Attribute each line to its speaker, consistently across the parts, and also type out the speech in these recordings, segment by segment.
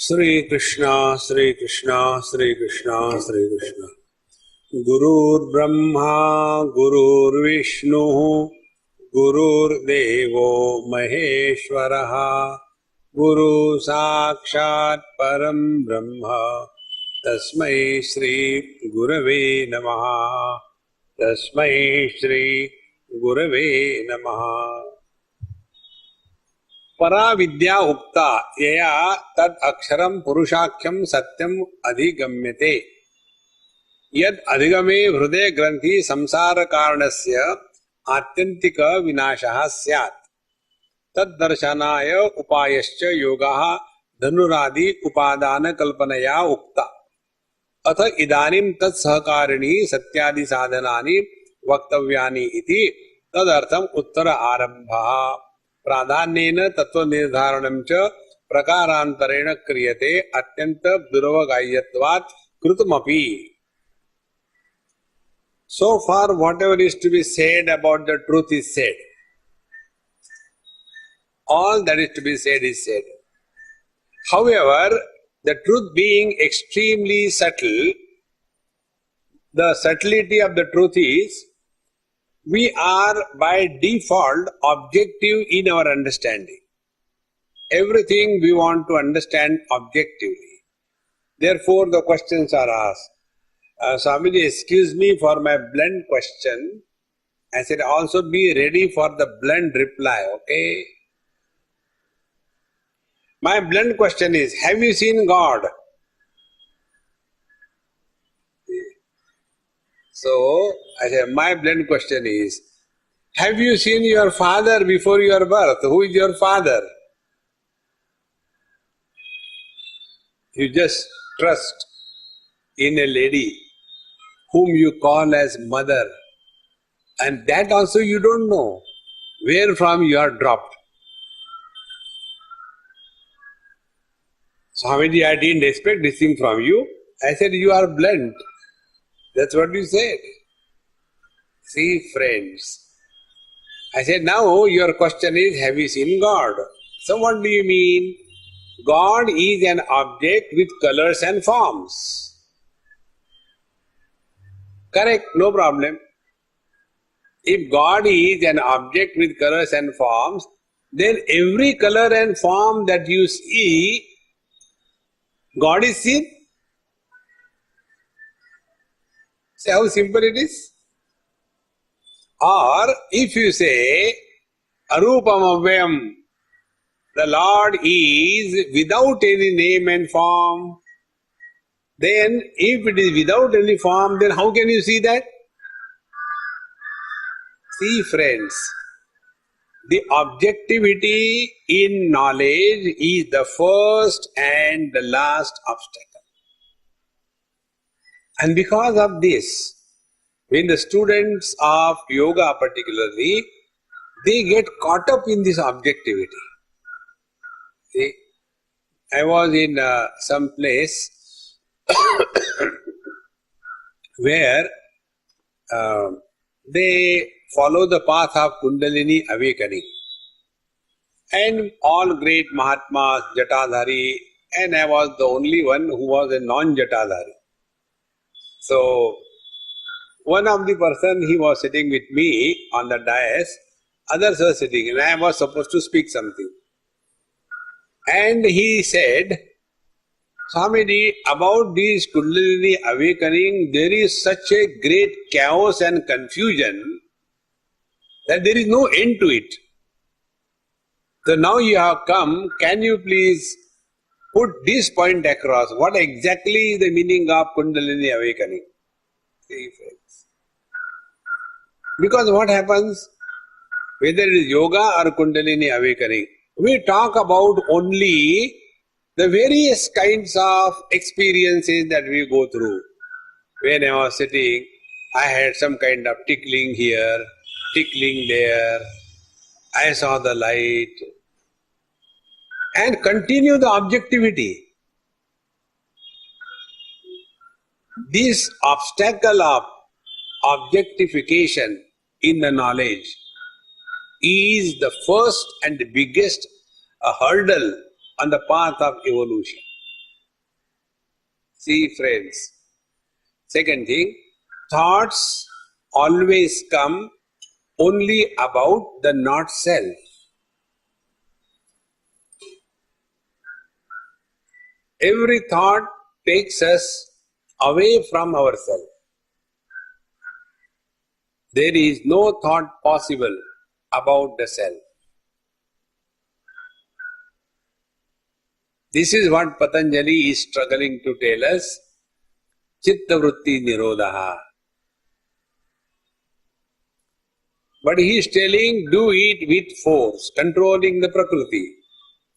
Speaker 1: Sri Krishna, Sri Krishna, Sri Krishna, Sri Krishna. Gurur Brahma, Gurur Vishnu, Gurur Devo Maheshwaraha, Guru Sakshat Param Brahma, Tasmai Shri Gurave Namaha, Tasmai Shri Gurave Namaha. Para Vidya Ukta Yaya Tad Aksharam Purushakyam Satyam Adhigamyate Yad Adhigame Hrude Granthi Samsara Karanasya Atyantika Vinashaha Syat Tad Darshanaya Upayascha Yogaha Dhanuradi Upadana Kalpanaya Ukta Atha Idanim Tat Sahakarini Satyadi Sadhanani Vaktavyani Iti Tadartham Uttara Arambha Pradhanyena Tattva Nirdharanam cha Prakarantarena Kriyate Atyanta Durvagayyatvat Krutamapi. So far, whatever is to be said about the truth is said. All that is to be said is said. However, the truth being extremely subtle, the subtlety of the truth is, we are by default objective in our understanding. Everything we want to understand objectively. Therefore, the questions are asked. Swamiji, excuse me for my blunt question. I said, also be ready for the blunt reply, okay? My blunt question is, have you seen God? So, I said, my blunt question is, have you seen your father before your birth? Who is your father? You just trust in a lady whom you call as mother, and that also you don't know where from you are dropped. Swamiji, I didn't expect this thing from you. I said, you are blunt. That's what you said. See, friends. I said, now your question is, have you seen God? So what do you mean? God is an object with colors and forms. Correct, no problem. If God is an object with colors and forms, then every color and form that you see, God is seen. See how simple it is? Or if you say, Arupam Avyam, the Lord is without any name and form, then if it is without any form, then how can you see that? See, friends, the objectivity in knowledge is the first and the last obstacle. And because of this, when the students of yoga particularly, they get caught up in this objectivity. See, I was in some place where they follow the path of Kundalini awakening. And all great Mahatmas, Jatadhari, and I was the only one who was a non-Jatadhari. So, one of the person, he was sitting with me on the dais, others were sitting, and I was supposed to speak something. And he said, Swamiji, about this Kundalini awakening, there is such a great chaos and confusion that there is no end to it. So now you have come, can you please put this point across? What exactly is the meaning of Kundalini awakening? See, friends. Because what happens, whether it is yoga or Kundalini awakening, we talk about only the various kinds of experiences that we go through. When I was sitting, I had some kind of tickling here, tickling there. I saw the light. And continue the objectivity. This obstacle of objectification in the knowledge is the first and the biggest hurdle on the path of evolution. See, friends. Second thing, thoughts always come only about the not self. Every thought takes us away from ourselves. There is no thought possible about the self. This is what Patanjali is struggling to tell us. Chitta vritti nirodha. But he is telling, do it with force, controlling the Prakriti.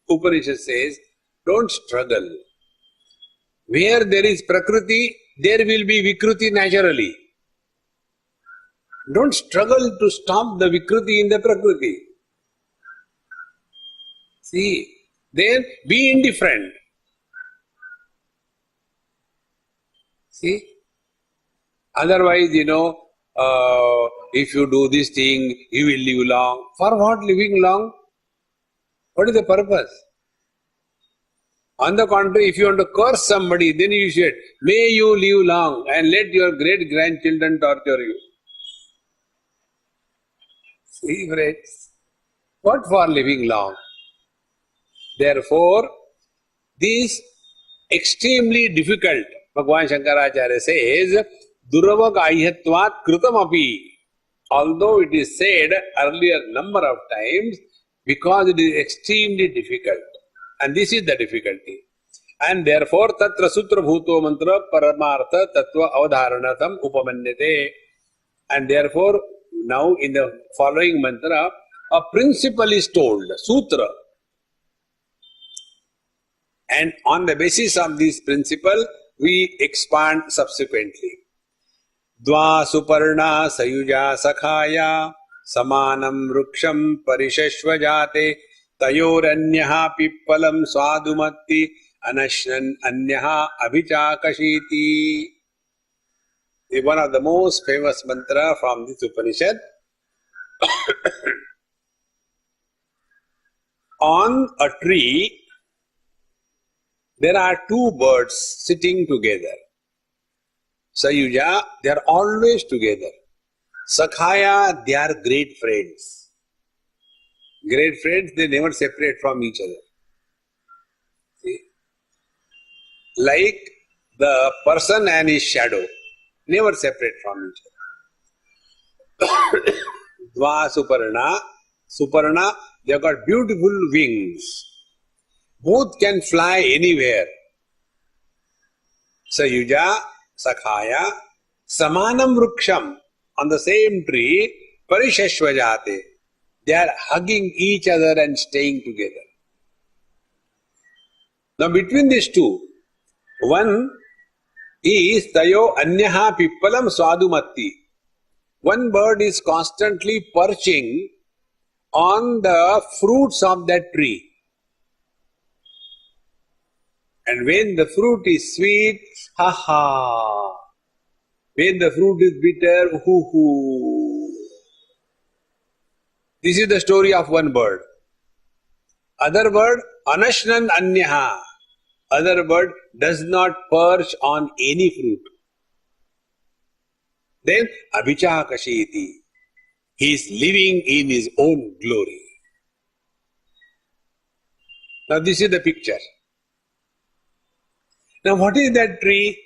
Speaker 1: Upanishad says, don't struggle. Where there is Prakriti, there will be Vikruti naturally. Don't struggle to stop the Vikruti in the Prakriti. See, then be indifferent. See? Otherwise, if you do this thing, you will live long. For what living long? What is the purpose? On the contrary, if you want to curse somebody, then you should, may you live long and let your great-grandchildren torture you. See, friends, what for living long? Therefore, this extremely difficult, Bhagavan Shankaracharya says, Duravagahyatvat Kritamapi. Although it is said earlier number of times, because it is extremely difficult. And this is the difficulty. And therefore, Tatra Sutra Bhuto Mantra Paramartha Tattva Avadharanatam Upamanyate. And therefore, now in the following mantra, a principle is told, Sutra. And on the basis of this principle, we expand subsequently. Dva Suparna Sayuja Sakhaya Samanam Ruksham Parishashvajate Tayoranyaha Pippalam Swadumatti Anashnan Anyaha Abhichakashiti. One of the most famous mantra from this Upanishad. On a tree, there are two birds sitting together. Sayuja, they are always together. Sakhaya, they are great friends. Great friends, they never separate from each other. See? Like the person and his shadow, never separate from each other. Dva Suparna, Suparna, they have got beautiful wings. Both can fly anywhere. Sayuja, Sakhaya, Samanam Ruksham, on the same tree, Parishashvajate. They are hugging each other and staying together. Now between these two, one is Tayo Anyaha Pippalam Swadumatti. One bird is constantly perching on the fruits of that tree. And when the fruit is sweet, ha ha. When the fruit is bitter, hoo hoo. This is the story of one bird. Other bird, Anashnan Anyaha. Other bird does not perch on any fruit. Then Abhichakashiti. He is living in his own glory. Now this is the picture. Now what is that tree?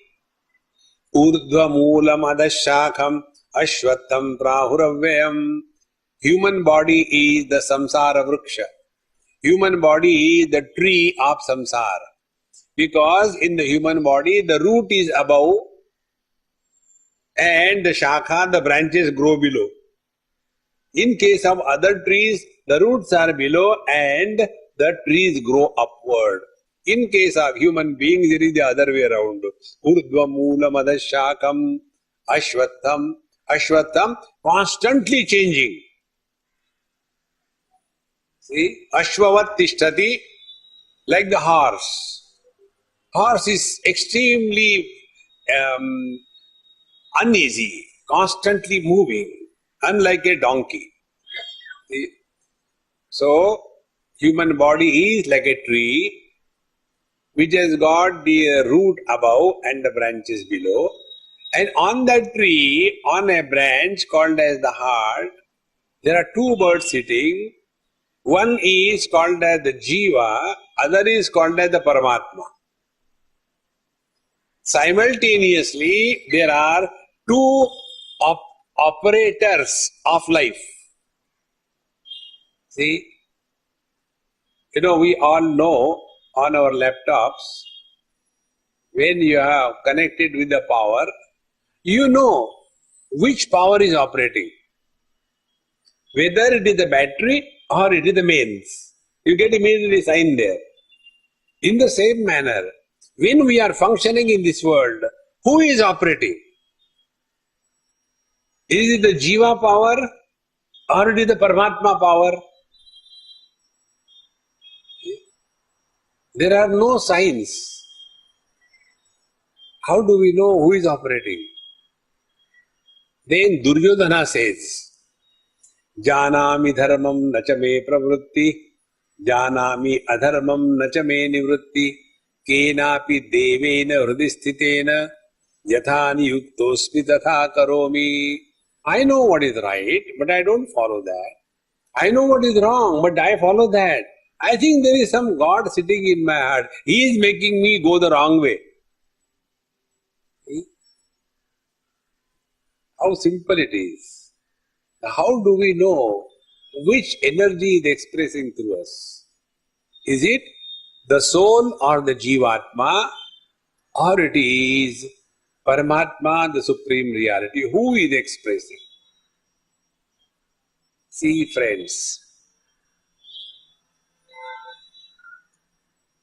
Speaker 1: Urdhva moolam adashakham ashvattam prahuravyam. Human body is the samsara vriksha. Human body is the tree of samsara. Because in the human body, the root is above and the shakha, the branches grow below. In case of other trees, the roots are below and the trees grow upward. In case of human beings, it is the other way around. Urdhva moolam adashakam ashvattam. Ashvattam, constantly changing. See, ashvavat tishtati, like the horse. Horse is extremely uneasy, constantly moving, unlike a donkey. See? So, human body is like a tree. which has got the root above and the branches below. And on that tree, on a branch called as the heart, there are two birds sitting. One is called as the Jiva, other is called as the Paramatma. Simultaneously, there are two operators of life. See, we all know on our laptops, when you have connected with the power, you know which power is operating. Whether it is the battery or it is the mains. You get immediately sign there. In the same manner, when we are functioning in this world, who is operating? Is it the Jiva power or it is the Paramatma power? There are no signs. How do we know who is operating? Then Duryodhana says, Janami dharmam nacha me pravrutti, janami adharmam nacha me nivrutti, kenapi devena hridisthitena, yathani yuktosmi tatha karomi. I know what is right, but I don't follow that. I know what is wrong, but I follow that. I think there is some God sitting in my heart. He is making me go the wrong way. See? How simple it is. How do we know which energy is expressing through us? Is it the soul or the Jivatma, or it is Paramatma, the Supreme Reality? Who is expressing? See, friends,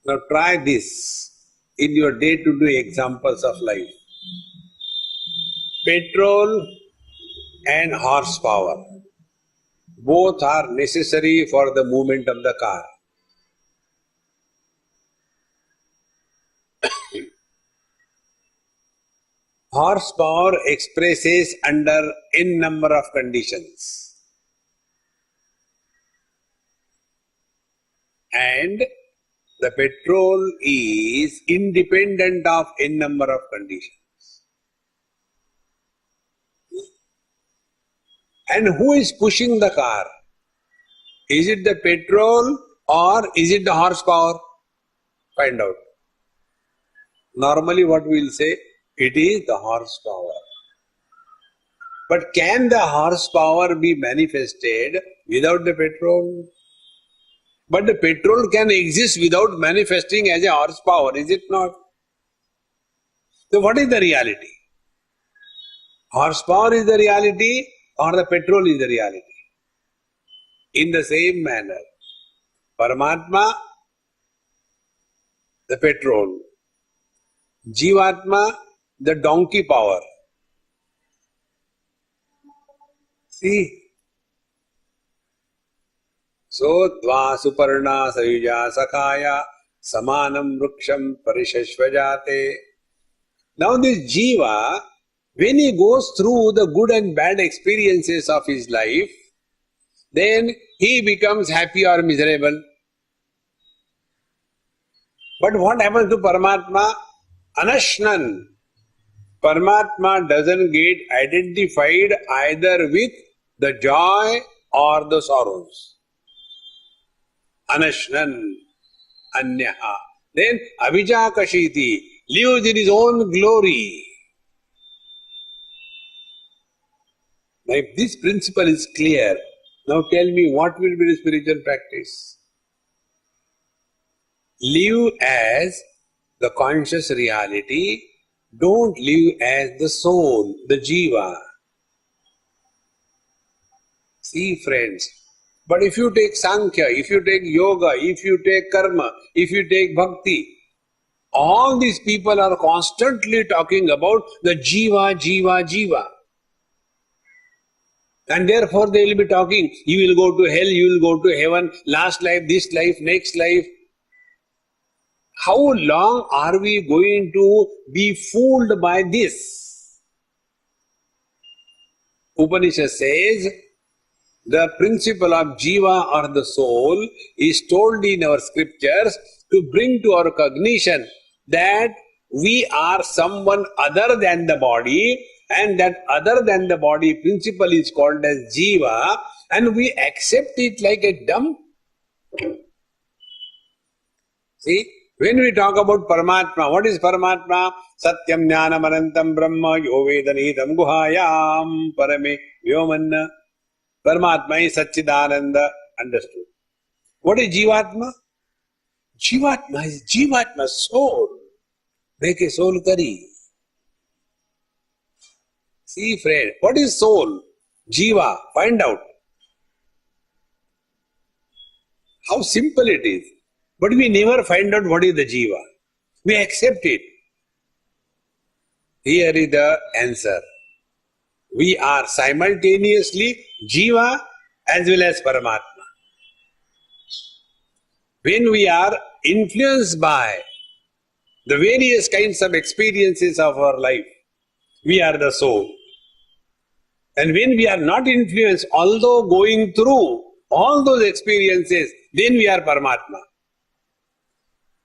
Speaker 1: now try this in your day-to-day examples of life. Petrol and horsepower, both are necessary for the movement of the car. Horsepower expresses under n number of conditions, and the petrol is independent of n number of conditions. And who is pushing the car? Is it the petrol or is it the horsepower? Find out. Normally what we will say, it is the horsepower. But can the horsepower be manifested without the petrol? But the petrol can exist without manifesting as a horsepower, is it not? So what is the reality? Horsepower is the reality or the petrol is the reality? In the same manner, Paramatma, the petrol, Jivatma, the donkey power. See? So, dva suparna sayuja sakhaya samanam vruksham parishashvajate. Now this Jiva, when he goes through the good and bad experiences of his life, then he becomes happy or miserable. But what happens to Paramatma? Anashnan. Paramatma doesn't get identified either with the joy or the sorrows. Anashnan. Anyaha. Then Abhijakashiti lives in his own glory. Now if this principle is clear, now tell me what will be the spiritual practice? Live as the conscious reality, don't live as the soul, the Jiva. See, friends, but if you take Sankhya, if you take Yoga, if you take Karma, if you take Bhakti, all these people are constantly talking about the Jiva, Jiva, Jiva. And therefore they will be talking, you will go to hell, you will go to heaven, last life, this life, next life. How long are we going to be fooled by this? Upanishad says, the principle of Jiva or the soul is told in our scriptures to bring to our cognition that we are someone other than the body, and that other than the body principle is called as jiva, and we accept it like a dumb. See, when we talk about Paramatma, what is Paramatma? Satyam Jnanam Anantam Brahma Yo Vedanitam Guhayam Parame Vyomanna. Paramatma is Satchidananda, understood. What is Jivatma? Jivatma is Jivatma, soul. Make a soul curry. See, friend, what is soul? Jiva, find out. How simple it is. But we never find out what is the jiva. We accept it. Here is the answer. We are simultaneously jiva as well as Paramatma. When we are influenced by the various kinds of experiences of our life, we are the soul. And when we are not influenced, although going through all those experiences, then we are Paramatma.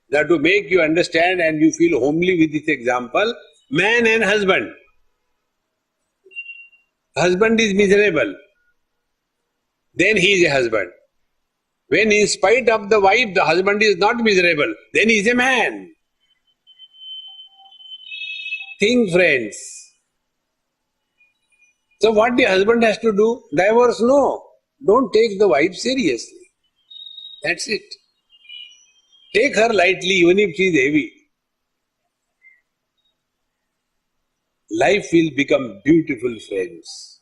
Speaker 1: Now, to make you understand and you feel homely with this example, man and husband. Husband is miserable. Then he is a husband. When in spite of the wife, the husband is not miserable, then he is a man. Think, friends. So what the husband has to do? Divorce? No. Don't take the wife seriously. That's it. Take her lightly even if she is heavy. Life will become beautiful, friends.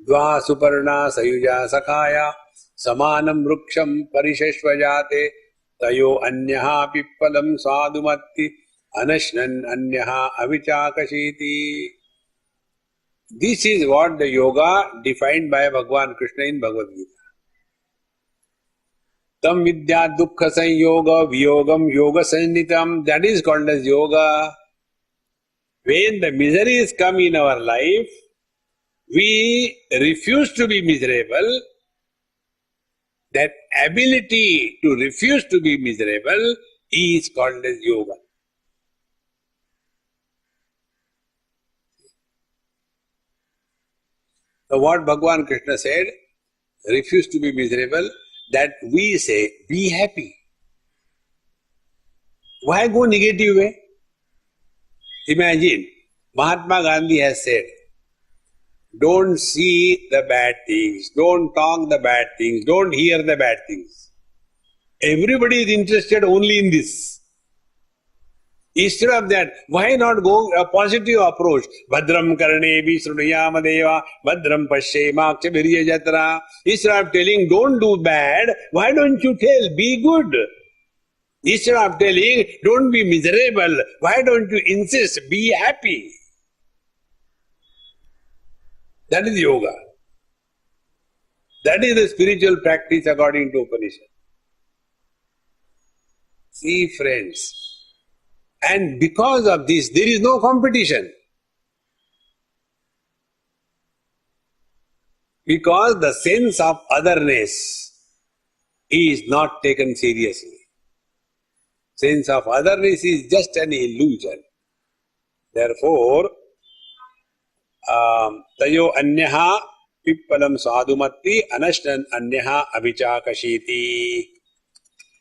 Speaker 1: Dva suparna sayuja sakhaya samanam vruksham parisheshvajate tayo anyaha pippalam sadhumatti anashnan anyaha avichakashiti. This is what the yoga defined by Bhagavan Krishna in Bhagavad Gita. Tam vidya dukkha sanyoga viyogam yoga sannitam. That is called as yoga. When the miseries come in our life, we refuse to be miserable. That ability to refuse to be miserable is called as yoga. So what Bhagavan Krishna said, refuse to be miserable, that we say, be happy. Why go negative way? Imagine, Mahatma Gandhi has said, don't see the bad things, don't talk the bad things, don't hear the bad things. Everybody is interested only in this. Instead of that, why not go a positive approach? Bhadram karnebi srunayama deva, bhadram pashyemaksha virya jatra. Instead of telling, don't do bad, why don't you tell, be good? Instead of telling, don't be miserable, why don't you insist, be happy? That is yoga. That is the spiritual practice according to Upanishad. See, friends, and because of this, there is no competition. Because the sense of otherness is not taken seriously. Sense of otherness is just an illusion. Therefore, tayo anyaha pippalam sadhumatti anashnan anyaha avichakashiti.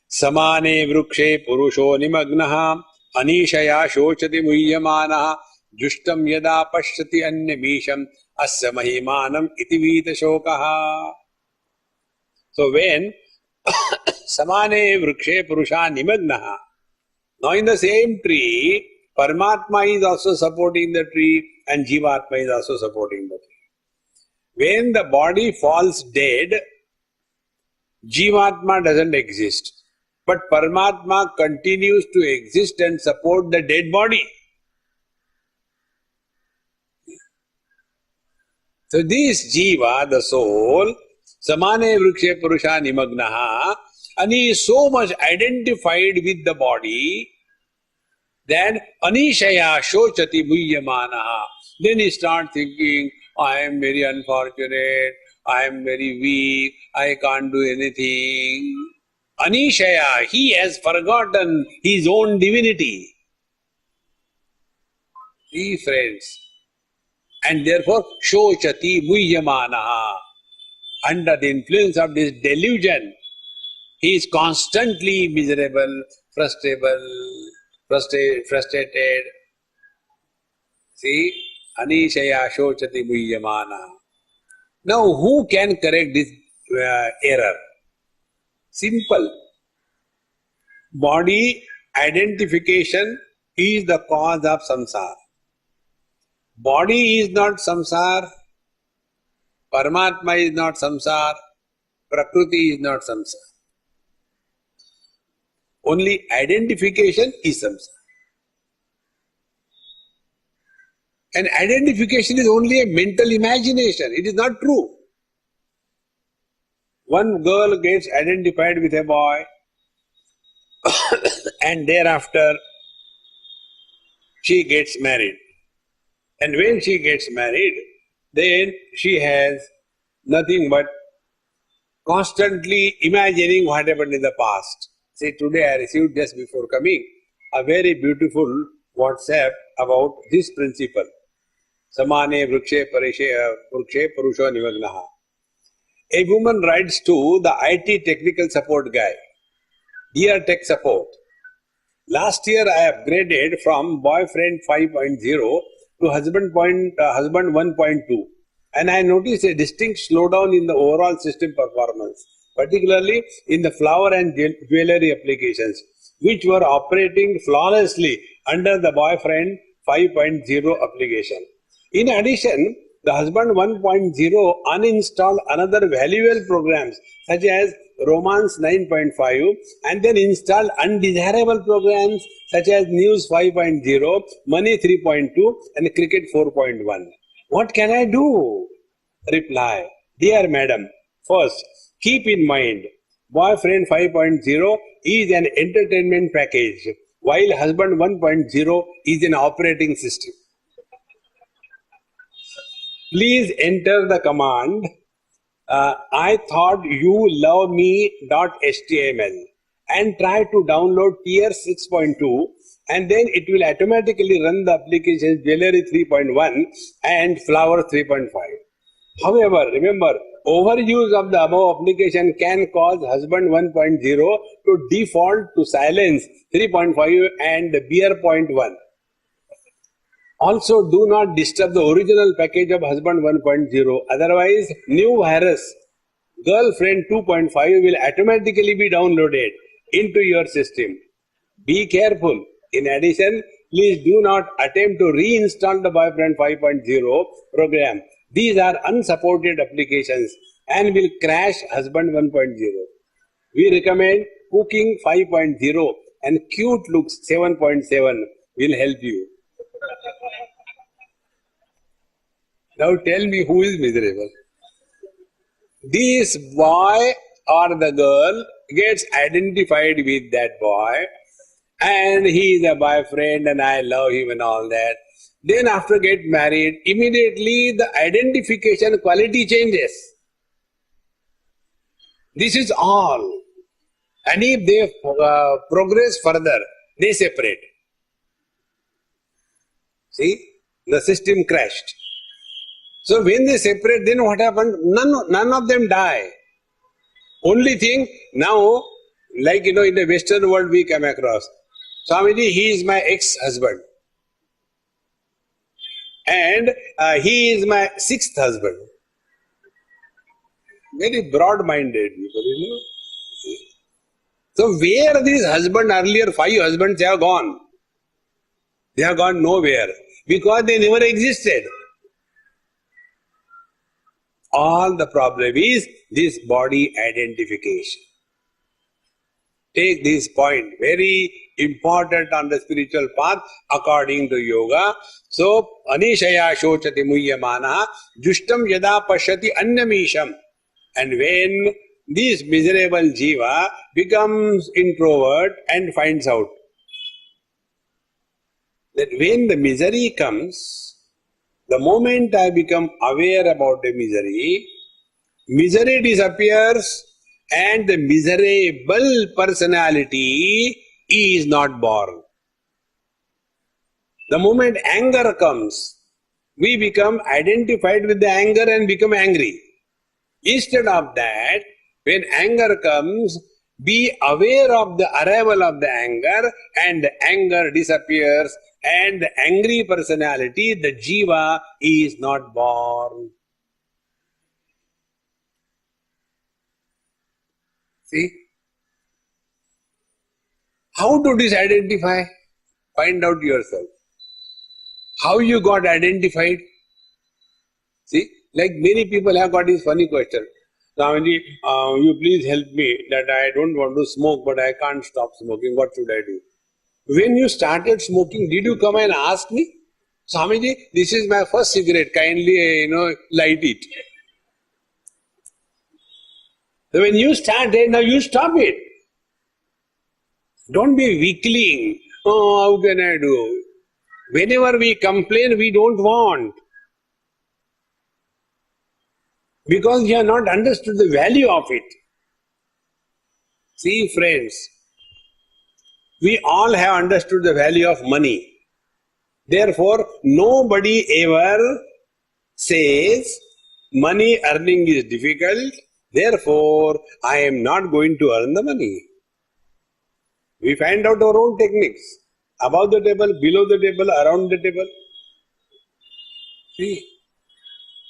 Speaker 1: Samane vrukshe purusho nimagnaha anishaya shochati muhyamanaha jushtam yada pashyati anyamisham asya mahimanam iti vita shokaha. So when samane vrukshe purusha nimagnaha, now in the same tree, Paramatma is also supporting the tree and Jivatma is also supporting the tree. When the body falls dead, Jivatma doesn't exist. But Paramatma continues to exist and support the dead body. So this Jiva, the soul, Samane Vrikshe Purusha Nimagnaha, and he is so much identified with the body that Anishaya Shochati Muhyamanaha. Then he starts thinking, I am very unfortunate, I am very weak, I can't do anything. Anishaya, he has forgotten his own divinity. See, friends. And therefore, shochati muhyamanaha. Under the influence of this delusion, he is constantly miserable, frustrated. See, anishaya shochati muhyamanaha. Now, who can correct this error? Simple. Body identification is the cause of samsara. Body is not samsara. Paramatma is not samsara. Prakriti is not samsara. Only identification is samsara. And identification is only a mental imagination. It is not true. One girl gets identified with a boy and thereafter she gets married. And when she gets married, then she has nothing but constantly imagining what happened in the past. See, today I received just before coming a very beautiful WhatsApp about this principle. Samane vrukshe purusho nivagnaha. A woman writes to the IT technical support guy, "Dear tech support, last year I upgraded from boyfriend 5.0 to husband 1.2 and I noticed a distinct slowdown in the overall system performance, particularly in the flower and jewelry applications, which were operating flawlessly under the boyfriend 5.0 application. In addition, the husband 1.0 uninstalled another valuable programs such as Romance 9.5 and then installed undesirable programs such as News 5.0, Money 3.2 and Cricket 4.1. What can I do?" Reply: "Dear madam, first keep in mind, boyfriend 5.0 is an entertainment package while husband 1.0 is an operating system. Please enter the command I thought you love me.html and try to download tier 6.2 and then it will automatically run the applications jewelry 3.1 and flower 3.5. However, remember, overuse of the above application can cause husband 1.0 to default to silence 3.5 and beer.1. Also, do not disturb the original package of husband 1.0. Otherwise, new virus, girlfriend 2.5 will automatically be downloaded into your system. Be careful. In addition, please do not attempt to reinstall the boyfriend 5.0 program. These are unsupported applications and will crash husband 1.0. We recommend cooking 5.0 and cute looks 7.7 will help you." Now tell me who is miserable. This boy or the girl gets identified with that boy and he is a boyfriend and I love him and all that. Then after get married, immediately the identification quality changes. This is all. And if they progress further, they separate. See, the system crashed. So when they separate, then what happened? None of them die. Only thing now, like in the Western world we come across, Swamiji, he is my ex-husband. And he is my sixth husband. Very broad-minded people, So where these husbands, earlier 5 husbands, they have gone? They have gone nowhere. Because they never existed. All the problem is this body identification. Take this point, very important on the spiritual path according to yoga. So, anishaya shochati muhyamana jushtam yada pashyati annamisham. And when this miserable jiva becomes introvert and finds out that when the misery comes, the moment I become aware about the misery, misery disappears and the miserable personality is not born. The moment anger comes, we become identified with the anger and become angry. Instead of that, when anger comes, be aware of the arrival of the anger, and the anger disappears, and the angry personality, the jiva, is not born. See? How to disidentify? Find out yourself. How you got identified? See, like many people have got this funny question. Swamiji, you please help me that I don't want to smoke, but I can't stop smoking. What should I do? When you started smoking, did you come and ask me? Swamiji, this is my first cigarette. Kindly, light it. So when you started, now you stop it. Don't be weakling. Oh, how can I do? Whenever we complain, we don't want. Because you have not understood the value of it. See, friends, we all have understood the value of money. Therefore, nobody ever says money earning is difficult, therefore I am not going to earn the money. We find out our own techniques. Above the table, below the table, around the table. See?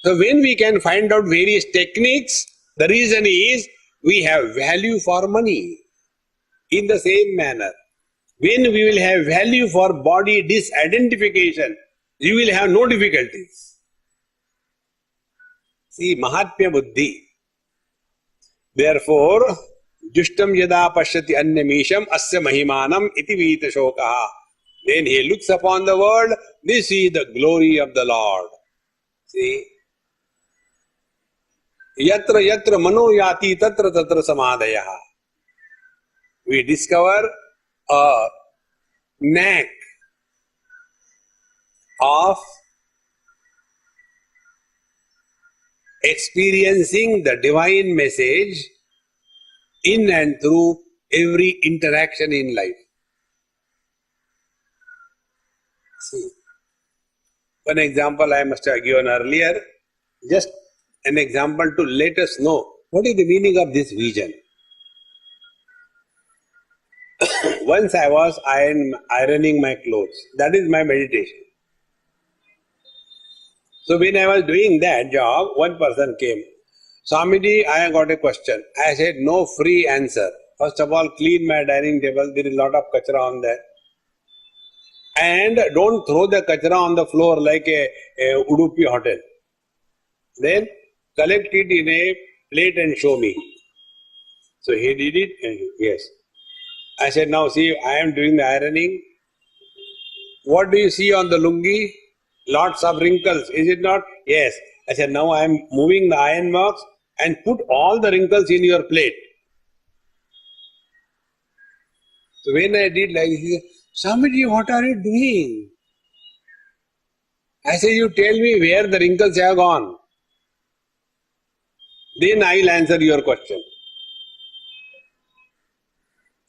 Speaker 1: So when we can find out various techniques, the reason is we have value for money. In the same manner, when we will have value for body disidentification, you will have no difficulties. See, Mahatmya Buddhi. Therefore, Jushtam yada pashyati anyamisham asya mahimanam iti vita shokaha. Then he looks upon the world, this is the glory of the Lord. See? Yatra yatra mano yati tatra tatra samadhayaha. We discover a knack of experiencing the divine message in and through every interaction in life. See, one example I must have given earlier, just an example to let us know what is the meaning of this vision. Once I was ironing my clothes. That is my meditation. So when I was doing that job, one person came. Swamiji, I have got a question. I said, no free answer. First of all, clean my dining table. There is a lot of kachra on there. And don't throw the kachra on the floor like a Udupi hotel. Then collect it in a plate and show me. So he did it and yes. I said, now see, I am doing the ironing. What do you see on the lungi? Lots of wrinkles, is it not? Yes. I said, now I am moving the iron box and put all the wrinkles in your plate. So when I did like this, Swamiji, what are you doing? I said, you tell me where the wrinkles have gone. Then I will answer your question.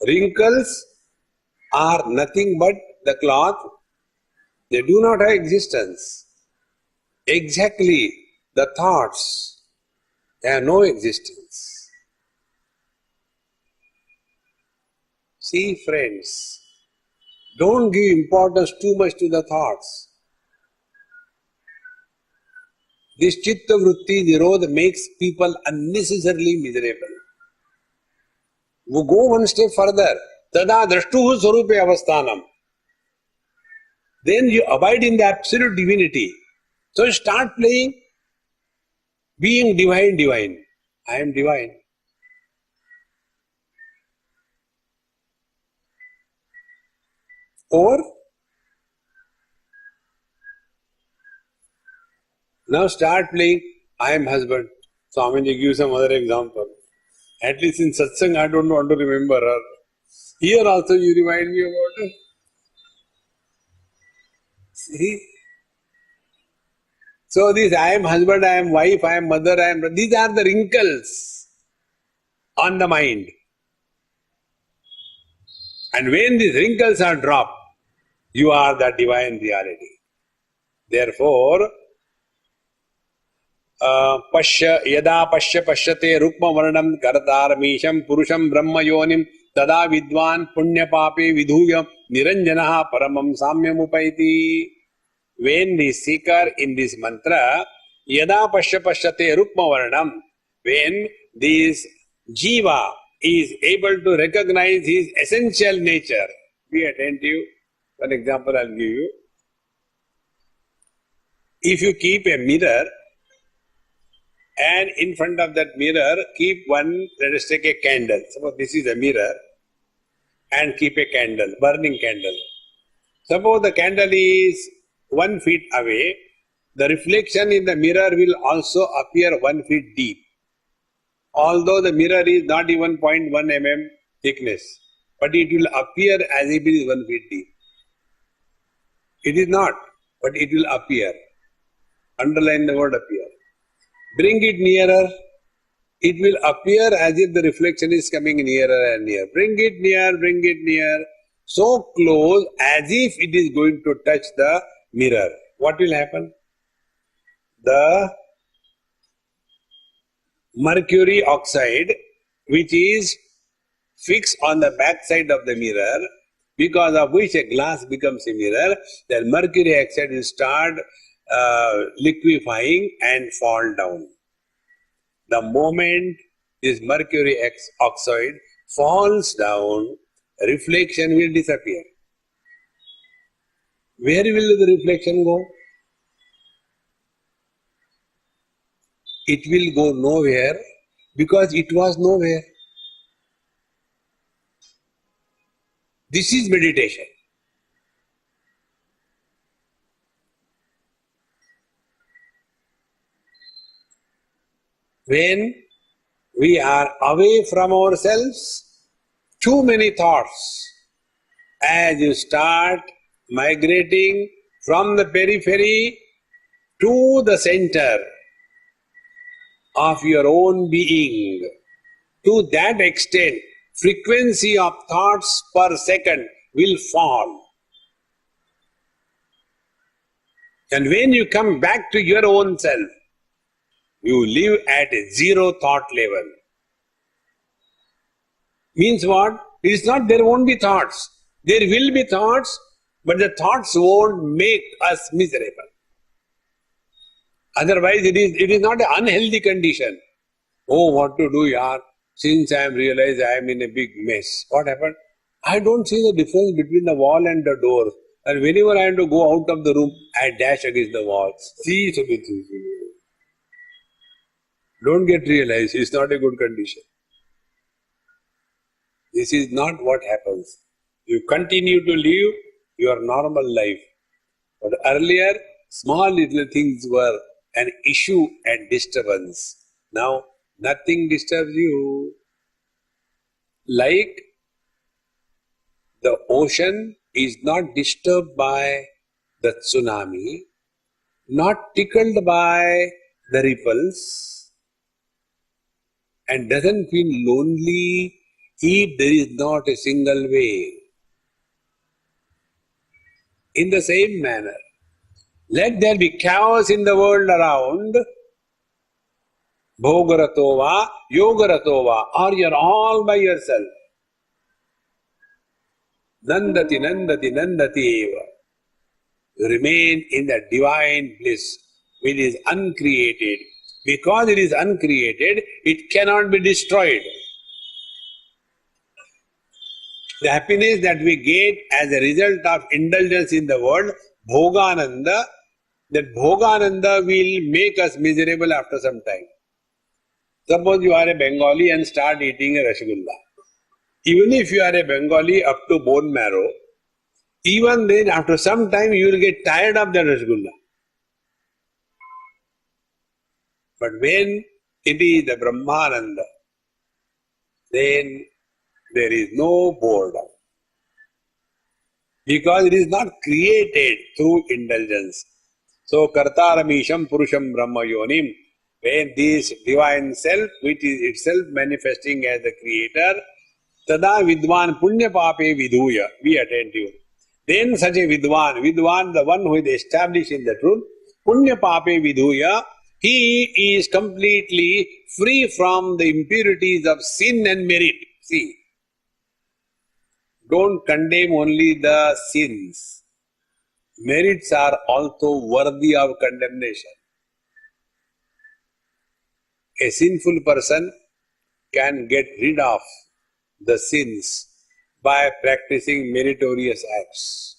Speaker 1: Wrinkles are nothing but the cloth. They do not have existence. Exactly the thoughts, they have no existence. See, friends, don't give importance too much to the thoughts. This chitta vritti nirodha makes people unnecessarily miserable. We go one step further. Tada drashtuhu sarupe avasthanam. Then you abide in the absolute divinity. So start playing, being divine, divine. I am divine. Or now start playing, I am husband. Swamiji give some other example. At least in satsang I don't want to remember her. Here also you remind me about her. See? So this I am husband, I am wife, I am mother, these are the wrinkles on the mind. And when these wrinkles are dropped, you are the divine reality. Therefore, yada pashyate rukma varnam kartaramisham purusham brahma yonim tada vidwan punya pape vidhuya niranjanaha paramam samyam upaiti. When the seeker in this mantra, yada pashyate rukma varnam, when this jiva is able to recognize his essential nature, be attentive. One example I'll give you. If you keep a mirror, and in front of that mirror keep one, let us take a candle. Suppose this is a mirror, and keep a candle, burning candle. Suppose the candle is 1 feet away, the reflection in the mirror will also appear 1 feet deep. Although the mirror is not even 0.1 mm thickness, but it will appear as if it is 1 feet deep. It is not, but it will appear. Underline the word appear. Bring it nearer, it will appear as if the reflection is coming nearer and nearer. Bring it near, so close as if it is going to touch the mirror. What will happen? The mercury oxide, which is fixed on the back side of the mirror, because of which a glass becomes a mirror, the mercury oxide will start liquefying and fall down. The moment this mercury oxide falls down, reflection will disappear. Where will the reflection go? It will go nowhere, because it was nowhere. This is meditation. When we are away from ourselves, too many thoughts, as you start migrating from the periphery to the center of your own being, to that extent, frequency of thoughts per second will fall. And when you come back to your own self, you live at a zero thought level. Means what? It is not there won't be thoughts. There will be thoughts, but the thoughts won't make us miserable. Otherwise, it is not an unhealthy condition. Oh, what to do, yaar? Since I am realized I am in a big mess. What happened? I don't see the difference between the wall and the door. And whenever I have to go out of the room, I dash against the wall. See, don't get realized. It's not a good condition. This is not what happens. You continue to live your normal life. But earlier, small little things were an issue and disturbance. Now, nothing disturbs you. Like the ocean is not disturbed by the tsunami, not tickled by the ripples, and doesn't feel lonely if there is not a single wave. In the same manner, let there be chaos in the world around, bhogaratova, yogaratova, or you're all by yourself. Nandati, nandati, nandati eva. You remain in the divine bliss, which is uncreated. Because it is uncreated, it cannot be destroyed. The happiness that we get as a result of indulgence in the world, bhogananda, that bhogananda will make us miserable after some time. Suppose you are a Bengali and start eating a rasgulla. Even if you are a Bengali up to bone marrow, even then after some time you will get tired of the rasgulla. But when it is the Brahmananda, then there is no boredom. Because it is not created through indulgence. So, kartaramisham purusham brahma yonim When this divine self, which is itself manifesting as the creator, tada vidvan punya pape vidhuya, be attentive. Then such a vidvan, the one who is established in the truth, punya pape vidhuya, he is completely free from the impurities of sin and merit. See, don't condemn only the sins. Merits are also worthy of condemnation. A sinful person can get rid of the sins by practicing meritorious acts.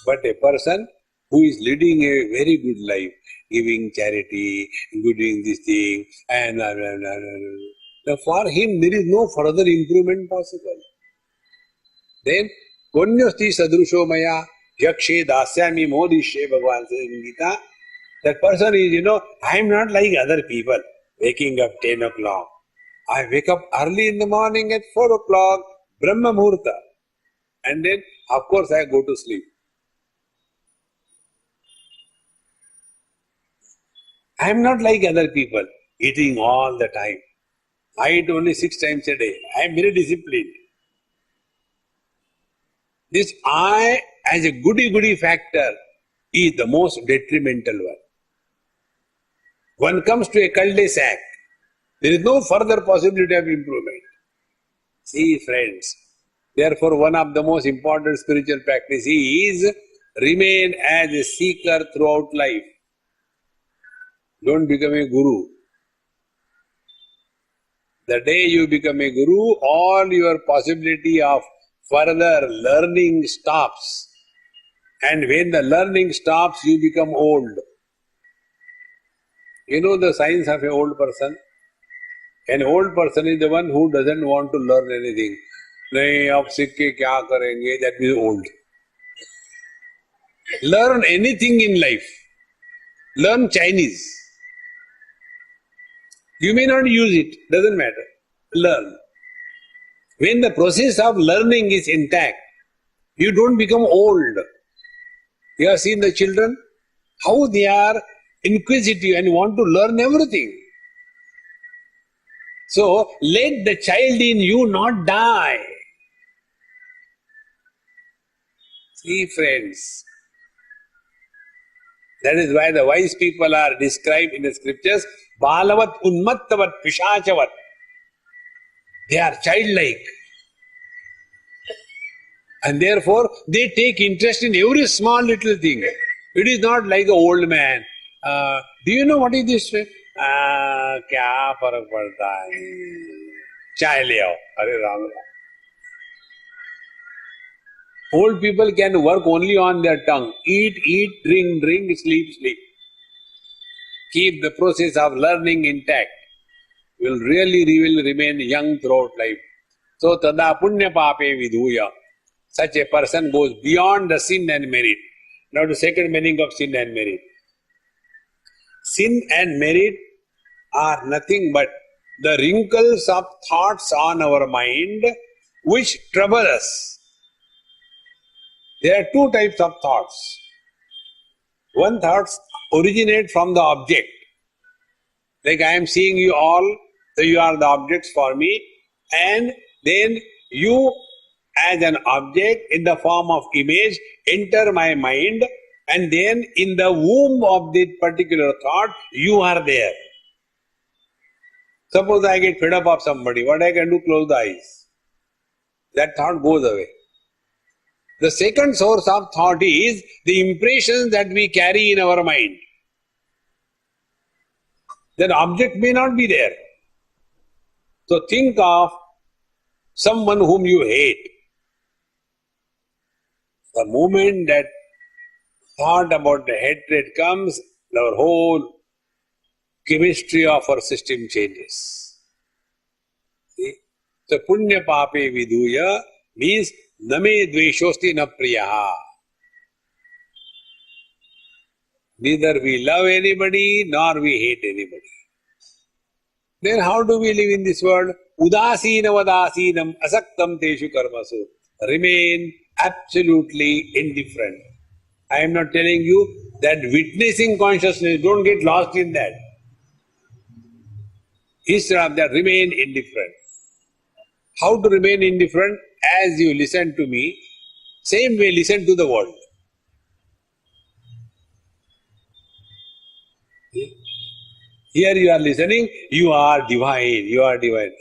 Speaker 1: But a person who is leading a very good life, giving charity, doing this thing, and for him there is no further improvement possible. Then, Punyasti sadrusho maya yakshe dasyami modishe, Bhagavan says in Gita, that person is, I am not like other people, waking up 10 o'clock. I wake up early in the morning at 4 o'clock, Brahma Muhurta. And then, of course, I go to sleep. I am not like other people, eating all the time. I eat only 6 times a day. I am very disciplined. This I, as a goody-goody factor, is the most detrimental one. One comes to a cul-de-sac. There is no further possibility of improvement. See, friends, therefore one of the most important spiritual practices is remain as a seeker throughout life. Don't become a guru. The day you become a guru, all your possibility of further learning stops. And when the learning stops, you become old. You know the signs of an old person? An old person is the one who doesn't want to learn anything. Nahi, ab sikh ke kya karenge? That means old. Learn anything in life. Learn Chinese. You may not use it, doesn't matter. Learn. When the process of learning is intact, you don't become old. You have seen the children, how they are inquisitive and want to learn everything. So, let the child in you not die. See, friends, that is why the wise people are described in the scriptures, balavat unmattavat pishachavat. They are childlike. And therefore, they take interest in every small little thing. It is not like an old man. Do you know what is this? Kya farak padta hai? Chai le aao. Hare Ram Ram. Old people can work only on their tongue. Eat, eat, drink, drink, sleep, sleep. Keep the process of learning intact. Will remain young throughout life. So, tada punya pape vidhuya. Such a person goes beyond the sin and merit. Now the second meaning of sin and merit. Sin and merit are nothing but the wrinkles of thoughts on our mind which trouble us. There are two types of thoughts. One thoughts originate from the object. Like I am seeing you all, so you are the objects for me, and then you as an object in the form of image enter my mind, and then in the womb of that particular thought, you are there. Suppose I get fed up of somebody, what I can do? Close the eyes. That thought goes away. The second source of thought is the impressions that we carry in our mind. That object may not be there. So think of someone whom you hate. The moment that thought about the hatred comes, our whole chemistry of our system changes. See? So punya pape vidhuya means name dveshosti na priyaha. Neither we love anybody nor we hate anybody. Then how do we live in this world? Udasina vadasinam asaktam teshu karmasu. Remain absolutely indifferent. I am not telling you that witnessing consciousness, don't get lost in that. Instead of that, remain indifferent. How to remain indifferent? As you listen to me, same way listen to the world. Here you are listening, you are divine, you are divine.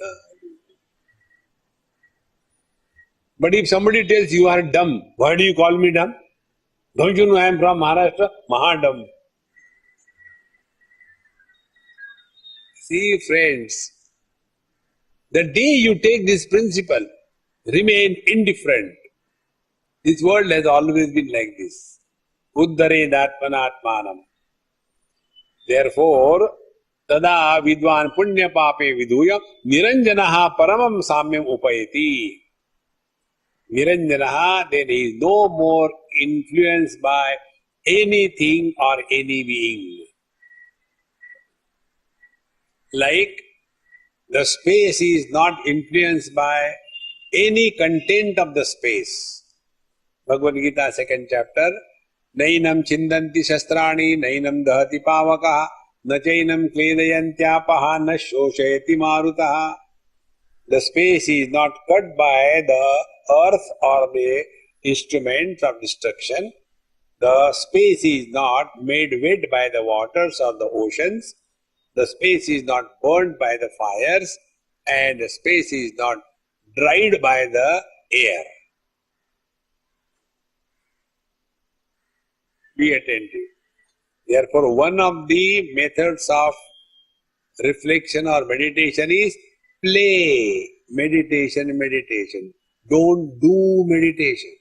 Speaker 1: But if somebody tells you are dumb, why do you call me dumb? Don't you know I am from Maharashtra? Mahadam. See, friends, the day you take this principle, remain indifferent. This world has always been like this. Uddharedatmanatmanam. Therefore, tada vidwan punya pape viduya niranjanaha paramam samyam upayati. Niranjanaha, then he is no more influenced by anything or any being. Like the space is not influenced by any content of the space. Bhagavad Gita, 2nd chapter. Nainam chindanti shastrani, nainam dahati pavakaha, na chainam kledayantyapaha, na shoshayati marutaha. The space is not cut by the earth or the instruments of destruction. The space is not made wet by the waters or the oceans. The space is not burned by the fires, and the space is not dried by the air. Be attentive. Therefore, one of the methods of reflection or meditation is play. Meditation. Don't do meditation.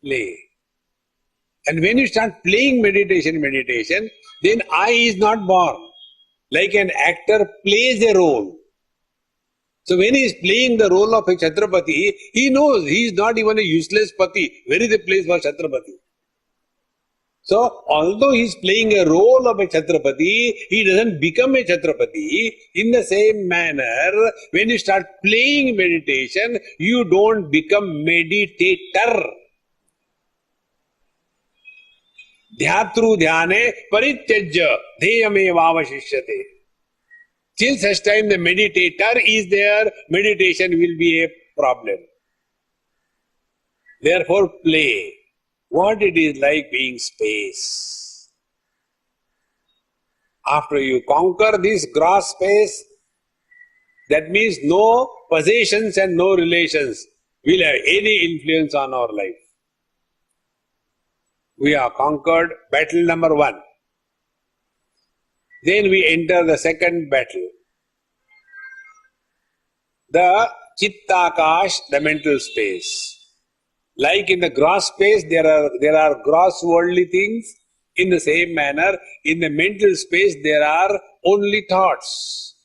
Speaker 1: Play. And when you start playing meditation, then I is not born. Like an actor plays a role. So when he is playing the role of a Chhatrapati, he knows he is not even a useless Pati. Where is the place for Chhatrapati? So although he is playing a role of a Chhatrapati, he doesn't become a Chhatrapati. In the same manner, when you start playing meditation, you don't become meditator. Dhyatru dhyane parityajya dheyamevavashishyate. Till such time the meditator is there, meditation will be a problem. Therefore, play. What it is like being space. After you conquer this gross space, that means no possessions and no relations will have any influence on our life. We have conquered battle number 1. Then we enter the second battle. The Chittakash, the mental space. Like in the gross space, there are gross worldly things. In the same manner, in the mental space, there are only thoughts.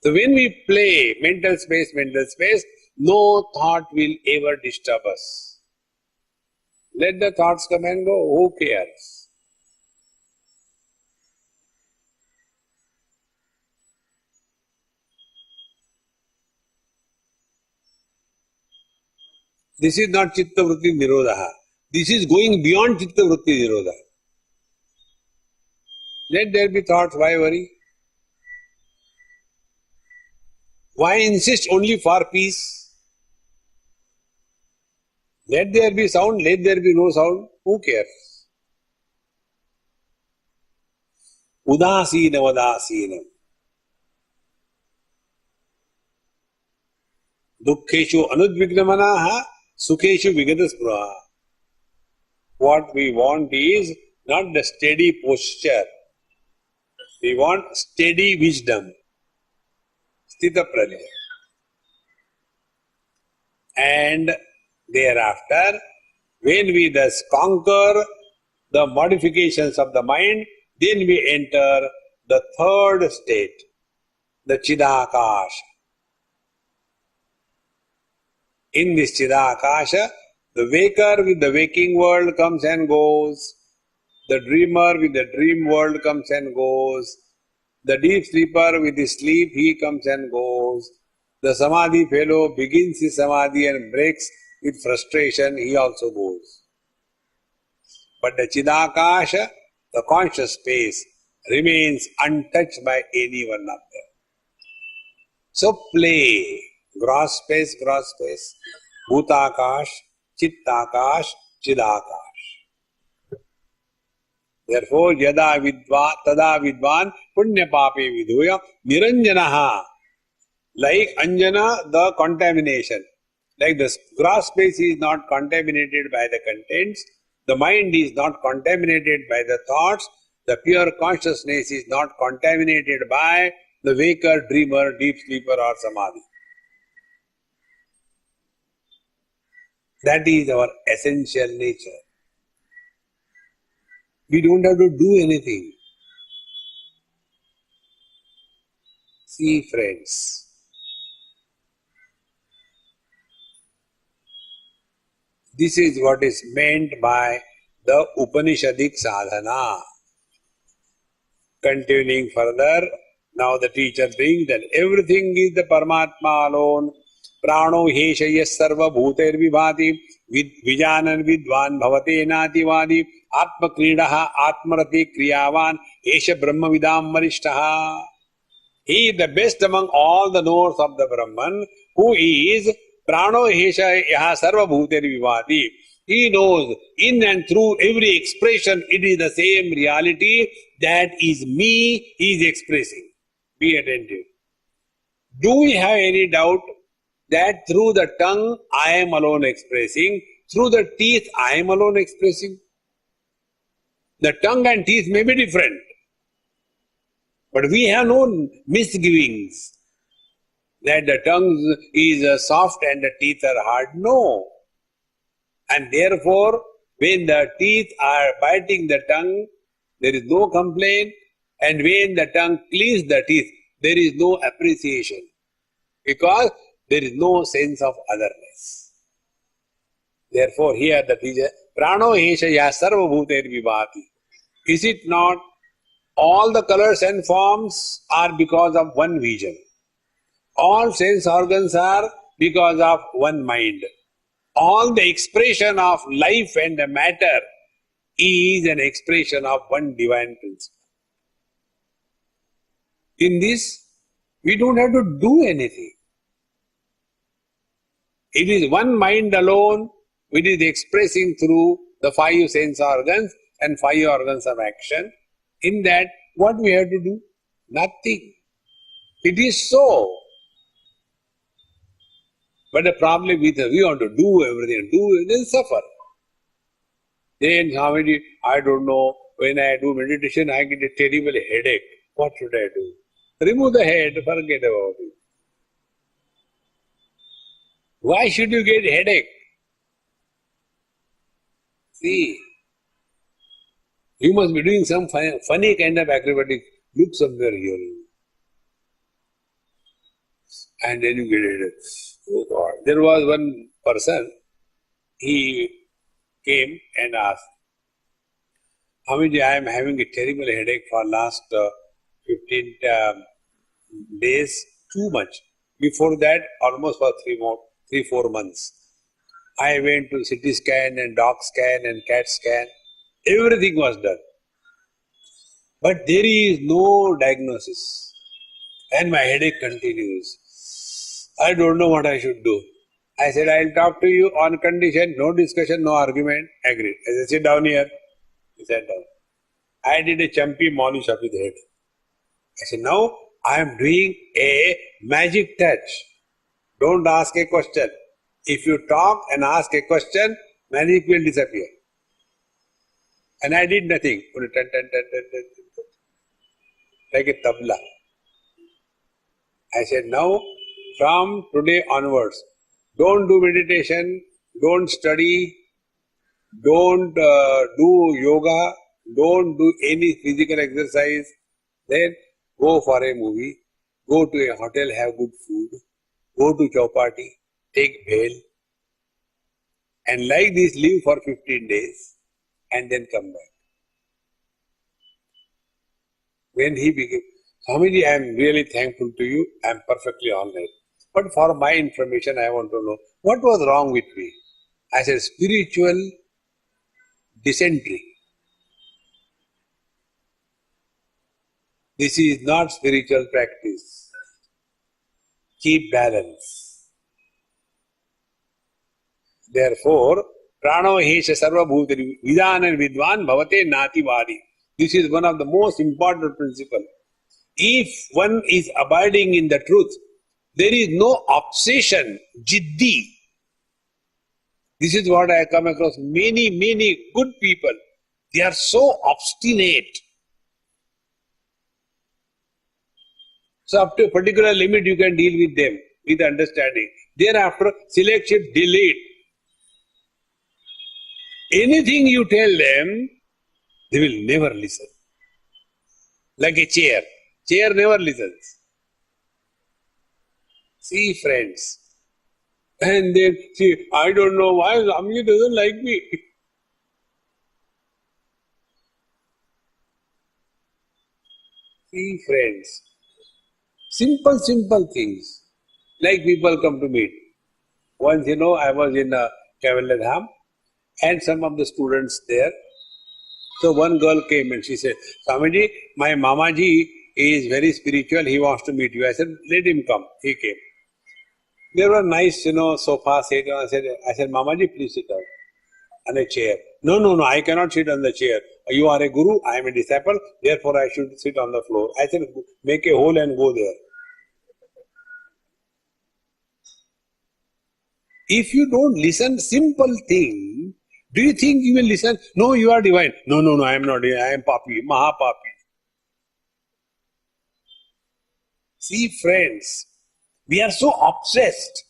Speaker 1: So when we play mental space, no thought will ever disturb us. Let the thoughts come and go, who cares? This is not Chitta Vritti Nirodha. This is going beyond Chitta Vritti Nirodha. Let there be thoughts, why worry? Why insist only for peace? Let there be sound, let there be no sound, who cares? Udasina vadasina. Dukkheshu anudvignamanaha, sukheshu vigadaspruha. What we want is not the steady posture. We want steady wisdom. Sthita prajna. And thereafter, when we thus conquer the modifications of the mind, then we enter the third state, the Chidakasha. In this Chidakasha, the waker with the waking world comes and goes. The dreamer with the dream world comes and goes. The deep sleeper with his sleep, he comes and goes. The Samadhi fellow begins his Samadhi and breaks with frustration, he also goes. But the Chidakasha, the conscious space, remains untouched by any one of them. So play, gross space, Bhutakash, Chittakash, Chidakash. Therefore, yada vidva, tada vidvan, punya pape vidhuya, niranjanaha. Like Anjana, the contamination. Like the gross space is not contaminated by the contents, the mind is not contaminated by the thoughts, the pure consciousness is not contaminated by the waker, dreamer, deep sleeper or samadhi. That is our essential nature. We don't have to do anything. See, friends, this is what is meant by the Upanishadik sadhana. Continuing further, now the teacher brings that everything is the Paramatma alone. Prano heshayas sarva bhuter vibhati vijanan vidvan bhavate nativadi atma kridaha atmarati kriyavan esha brahma vidam marishtaha. He is the best among all the knowers of the Brahman, who is prano heshayah sarva bhuter vibhati. He knows in and through every expression it is the same reality that is me he is expressing. Be attentive. Do we have any doubt that through the tongue I am alone expressing, through the teeth I am alone expressing? The tongue and teeth may be different, but we have no misgivings that the tongue is soft and the teeth are hard. No. And therefore, when the teeth are biting the tongue, there is no complaint, and when the tongue cleans the teeth, there is no appreciation, because there is no sense of otherness. Therefore, here the teacher, prano heshaya sarva bhuter vibhati. Is it not all the colors and forms are because of one vision? All sense organs are because of one mind. All the expression of life and matter is an expression of one divine principle. In this, we don't have to do anything. It is one mind alone which is expressing through the five sense organs and five organs of action. In that, what we have to do? Nothing. It is so. But the problem with we want to do everything, then suffer. Then Swamiji, I don't know, when I do meditation, I get a terrible headache. What should I do? Remove the head, forget about it. Why should you get headache? See, you must be doing some funny kind of acrobatic. Look somewhere here. And then you get headache. Oh God. There was one person, he came and asked, Swamiji, I am having a terrible headache for last 15 days, too much. Before that, almost for 3-4 months. I went to CT scan and dog scan and cat scan. Everything was done. But there is no diagnosis. And my headache continues. I don't know what I should do. I said, I'll talk to you on condition, no discussion, no argument. Agreed. I said, sit down here. He sat down. I did a champy malish of his head. I said, now I am doing a magic touch. Don't ask a question. If you talk and ask a question, magic will disappear. And I did nothing. Only tan, tan, tan, tan, tan, tan, like a tabla. I said, now from today onwards, don't do meditation, don't study, don't do yoga, don't do any physical exercise. Then go for a movie, go to a hotel, have good food, go to chowpatty, take bhel, and like this live for 15 days and then come back. When he became, Swamiji, I am really thankful to you, I am perfectly all right. But for my information, I want to know, what was wrong with me? as a spiritual dysentery. This is not spiritual practice. Keep balance. Therefore, prano hesha sarva bhutari vidana vidvan bhavate nati vadi. This is one of the most important principles. If one is abiding in the truth, there is no obsession, jiddi. This is what I come across many good people. They are so obstinate. So up to a particular limit you can deal with them, with understanding. Thereafter, select shift, delete. Anything you tell them, they will never listen. Like a chair. Chair never listens. See, friends. And then, see, I don't know why Swami doesn't like me. See, friends. Simple things. Like people come to meet. Once, I was in Kdham and some of the students there. So one girl came and she said, Swamiji, my Mamaji is very spiritual. He wants to meet you. I said, let him come. He came. There were nice, sofa set. I said, Mamaji, please sit down on a chair. No, I cannot sit on the chair. You are a guru, I am a disciple, therefore I should sit on the floor. I said, make a hole and go there. If you don't listen simple thing, do you think you will listen? No, you are divine. No, I am not divine. I am papi, mahapapi. See, friends, we are so obsessed.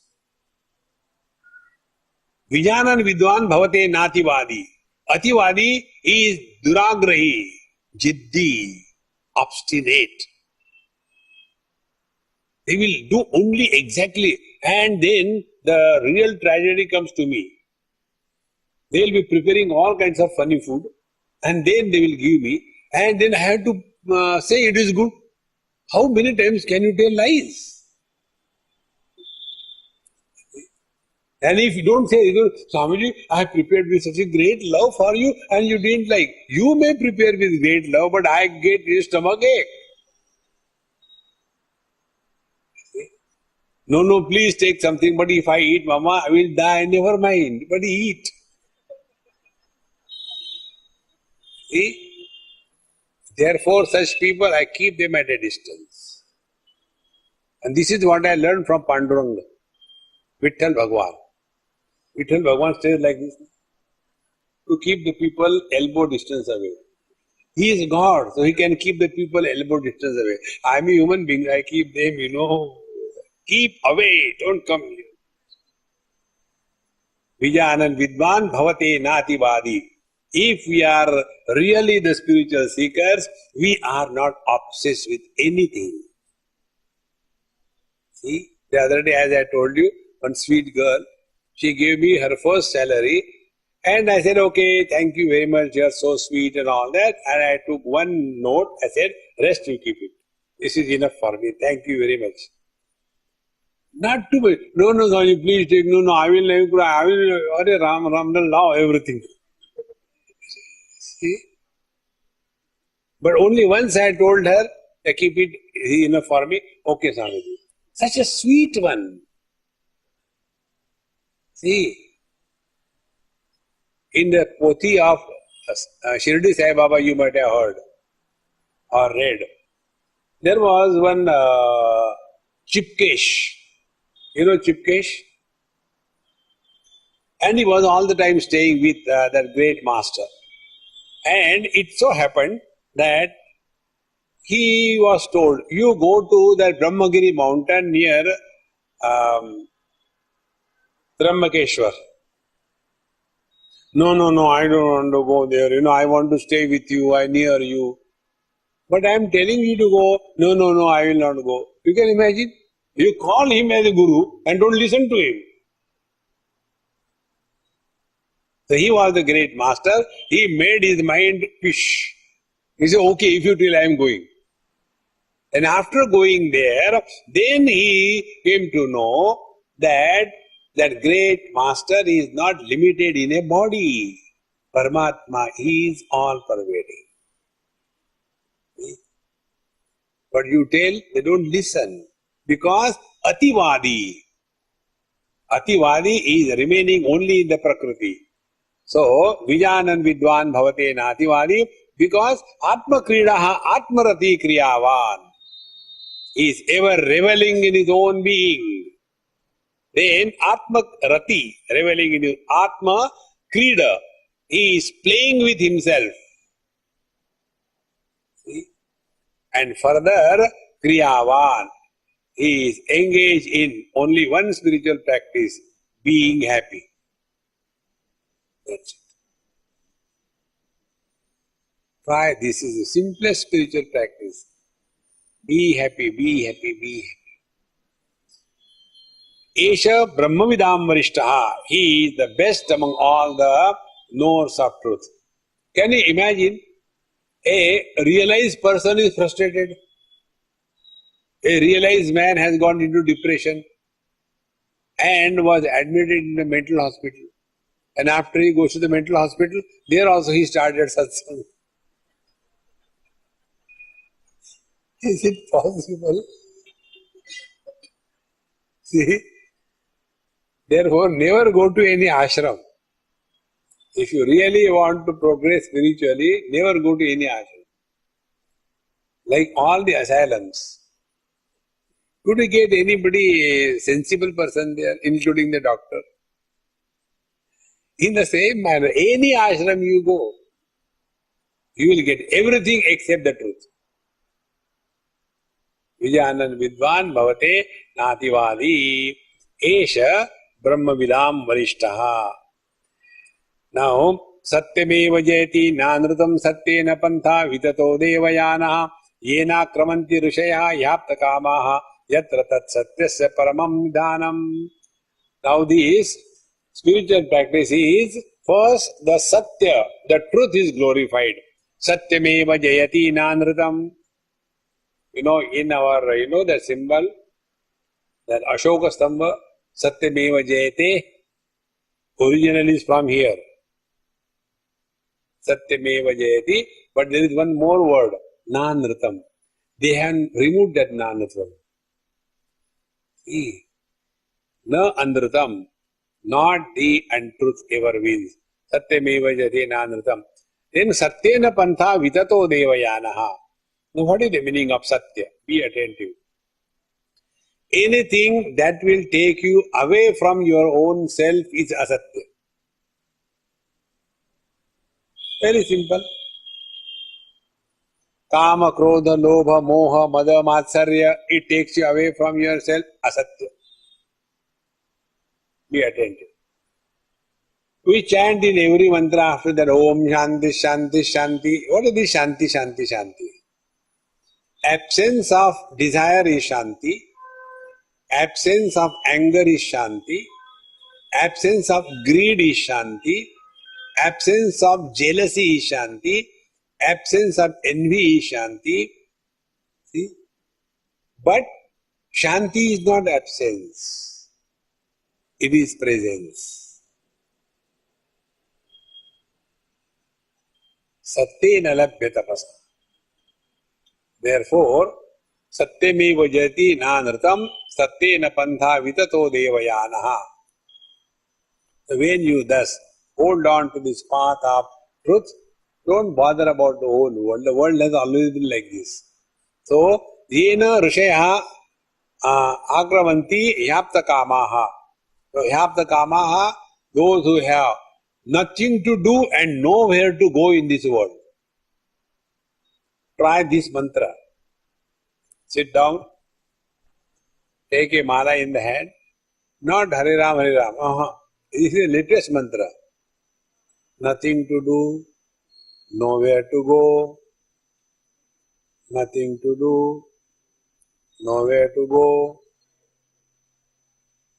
Speaker 1: Vijanan vidwan bhavate nativadi. Ativadi is duragrahi, jiddi, obstinate. They will do only exactly, and then the real tragedy comes to me. They will be preparing all kinds of funny food, and then they will give me, and then I have to say it is good. How many times can you tell lies? And if you don't say, Swamiji, I have prepared with such a great love for you and you didn't like. You may prepare with great love, but I get a stomach ache. No, please take something, but if I eat, Mama, I will die, never mind, but eat. See? Therefore, such people, I keep them at a distance. And this is what I learned from Panduranga, Vitthal Bhagwan. Vitthal Bhagwan says like this, to keep the people elbow distance away. He is God, so he can keep the people elbow distance away. I am a human being, I keep them, keep away, don't come here. Vijanan vidvan bhavate nativadi. If we are really the spiritual seekers, we are not obsessed with anything. See, the other day as I told you, one sweet girl, she gave me her first salary and I said, okay, thank you very much, you are so sweet and all that. And I took one note, I said, rest you keep it. This is enough for me, thank you very much. Not too much. No, Swami, please take, no, I will never cry, I will, Ram, now everything. See? But only once I told her, keep it enough for me, okay, Swamiji. Such a sweet one. See, in the Pothi of Shirdi Sai Baba, you might have heard or read, there was one Chipkesh. You know Chipkesh? And he was all the time staying with that great master. And it so happened that he was told, you go to that Brahmagiri mountain near Trambakeshwar. No, I don't want to go there. I want to stay with you, I near you. But I am telling you to go. No, I will not go. You can imagine? You call him as a guru and don't listen to him. So he was the great master. He made his mind fish. He said, okay, if you tell, I am going. And after going there, then he came to know that that great master is not limited in a body. Paramatma is all pervading. But you tell, they don't listen. Because Ativadi is remaining only in the Prakriti. So, Vijanan Vidwan Bhavate Nativadi, because Atma Kridaha Atmarati Kriyavan is ever reveling in his own being. Then Atma Rati, reveling in his Atma Krida, he is playing with himself. See? And further, Kriyavan, he is engaged in only one spiritual practice, being happy. That's it. Try, this is the simplest spiritual practice. Be happy, be happy, be happy. Esha Brahmavidam Varishtaha, he is the best among all the knowers of truth. Can you imagine? A realized person is frustrated. A realized man has gone into depression and was admitted in a mental hospital. And after he goes to the mental hospital, there also he started satsang. Is it possible? See? Therefore, never go to any ashram. If you really want to progress spiritually, never go to any ashram. Like all the asylums. Could you get anybody, a sensible person there, including the doctor? In the same manner, any ashram you go, you will get everything except the truth. Vijanan Vidvan Bhavate Nativadi Esha Brahmavidam Varishtaha. Now, Satyameva Jayati Nanrutam Satyena Pantha Vitato Devayanaha Yena Kramanti Rishaya Yaptakamaha Yatra Tat Satyasya Paramam Dhanam. Now, this spiritual practice is first the Satya, the truth is glorified. Satyameva Jayati Nanrutam. You know, in our, that symbol, that Ashoka Stamba, Satyameva Jayate, originally is from here. Satyameva Jayati, but there is one more word, Nanritam. They have removed that Nanritam. See, Na Anritam, not the untruth ever wins. Satyameva Jayate Nanritam. Then Satyena Pantha Vitato Devayanaha. Now, what is the meaning of Satya? Be attentive. Anything that will take you away from your own self is Asatya. Very simple. Kama, Krodha, Lobha, Moha, Mada, Matsarya, it takes you away from yourself, Asatya. Be attentive. We chant in every mantra after that, Om Shanti, Shanti, Shanti. What is this Shanti, Shanti, Shanti? Absence of desire is Shanti. Absence of anger is Shanti. Absence of greed is Shanti. Absence of jealousy is Shanti. Absence of envy is Shanti. See? But Shanti is not absence. It is presence. Satyena labhyata pasa. Therefore, Satyameva Jayati Nanritam Satyena Pantha Vitato Devayanaha. When you thus hold on to this path of truth, don't bother about the whole world. The world has always been like this. So, Yena Rishaya Akravanti Yapta Kamaha. So, Yapta Kamaha, those who have nothing to do and nowhere to go in this world. Try this mantra. Sit down. Take a mala in the hand. Not Hare Ram, Hare Ram. This is the latest mantra. Nothing to do, nowhere to go. Nothing to do, nowhere to go.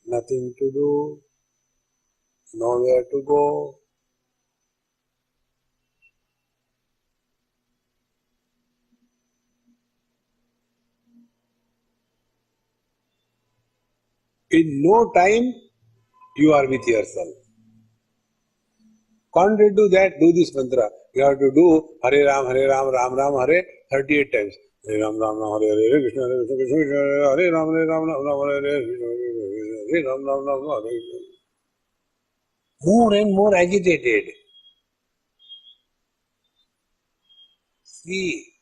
Speaker 1: Nothing to do, nowhere to go. In no time, you are with yourself. Contrary to that, do this mantra. You have to do Hare Ram, Ram Ram, Hare 38 times. Hare Ram, Ram Ram, Hare Hare, Krishna Krishna, Krishna Krishna, Hare Ram, Ram Ram, Hare Hare, Hare Ram, Ram Ram, Hare Hare. More and more agitated. See,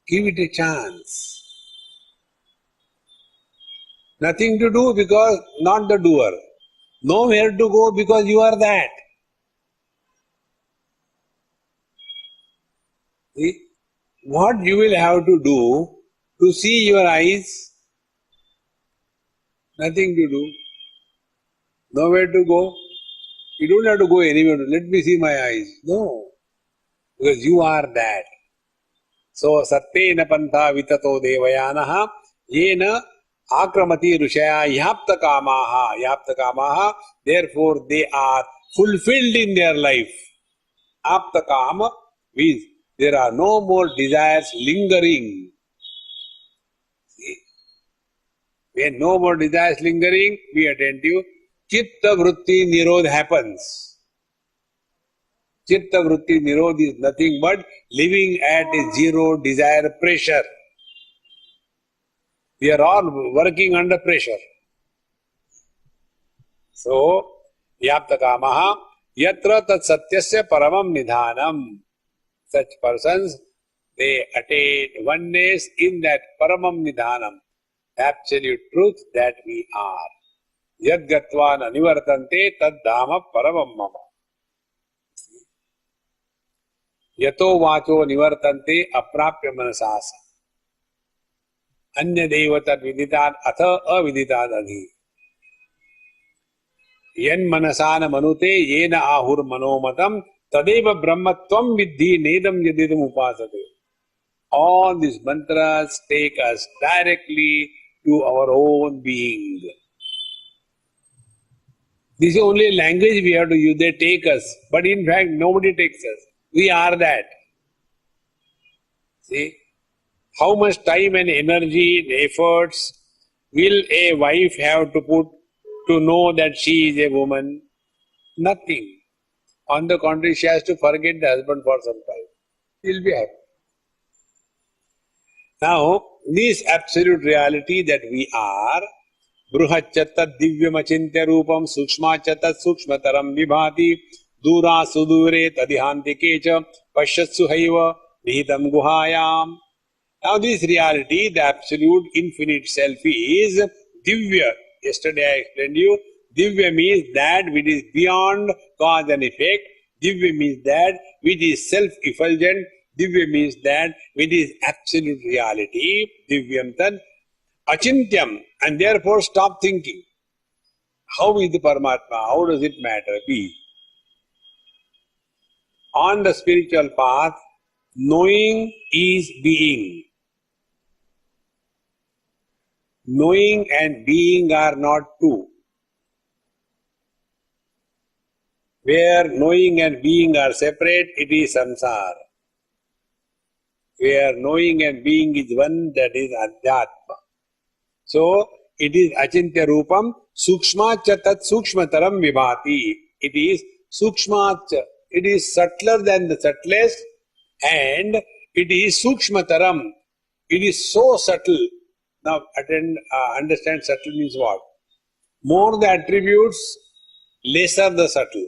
Speaker 1: give it a chance. Nothing to do because not the doer. Nowhere to go because you are that. See, what you will have to do to see your eyes? Nothing to do. Nowhere to go. You don't have to go anywhere. Let me see my eyes. No. Because you are that. So, sattena pantha vitato devayanaha yena akramati rushaya yapta kamaha. Therefore, they are fulfilled in their life. Apta kama means there are no more desires lingering. See? When no more desires lingering, be attentive. Chitta vritti nirodh happens. Chitta vritti nirodh is nothing but living at a zero desire pressure. We are all working under pressure. So, yapta kamaha yatra tat satyasya paramam nidhanam. Such persons, they attain oneness in that paramam nidhanam, absolute truth that we are. Yad gatva na nivartante tad dhamma paramam mama. Yato vacho nivartante aprapya manasasa. Anya devata viditad atha aviditad adhi. Yen manasana manute yena ahur manomatam tadeva brahmatvam vidhi nedam yadidam upasate. All these mantras take us directly to our own being. This is only a language we have to use. They take us. But in fact, nobody takes us. We are that. See? How much time and energy and efforts will a wife have to put to know that she is a woman? Nothing. On the contrary, she has to forget the husband for some time. She will be happy. Now, this absolute reality that we are, Bruhachatat divyam achintya rupam sukshmachatat sukshmataram vibhati dura sudure tadihantikecha pashyatsu haiva nihitam guhayam. Now this reality, the absolute infinite self is divya. Yesterday I explained to you, divya means that which is beyond cause and effect. Divya means that which is self-effulgent. Divya means that which is absolute reality. Divyam tad achintyam. And therefore stop thinking. How is the Paramatma? How does it matter? Be. On the spiritual path, knowing is being. Knowing and being are not two. Where knowing and being are separate, it is samsara. Where knowing and being is one, that is adhyatma. So, it is achintya rupam, sukshmacha tat sukshmataram vibhati. It is sukshmacha. It is subtler than the subtlest, and it is sukshmataram. It is so subtle. Now, understand subtle means what? More the attributes, lesser the subtle.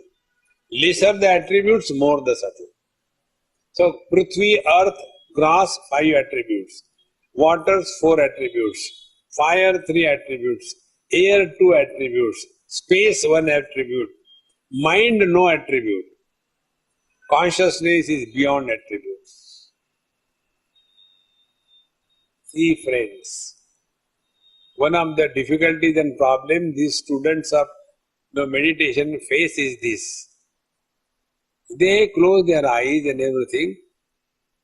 Speaker 1: Lesser the attributes, more the subtle. So, Prithvi, Earth, Grass, 5 attributes. Waters, 4 attributes. Fire, 3 attributes. Air, 2 attributes. Space, 1 attribute. Mind, no attribute. Consciousness is beyond attributes. See, friends, one of the difficulties and problems these students of meditation face is this. They close their eyes and everything,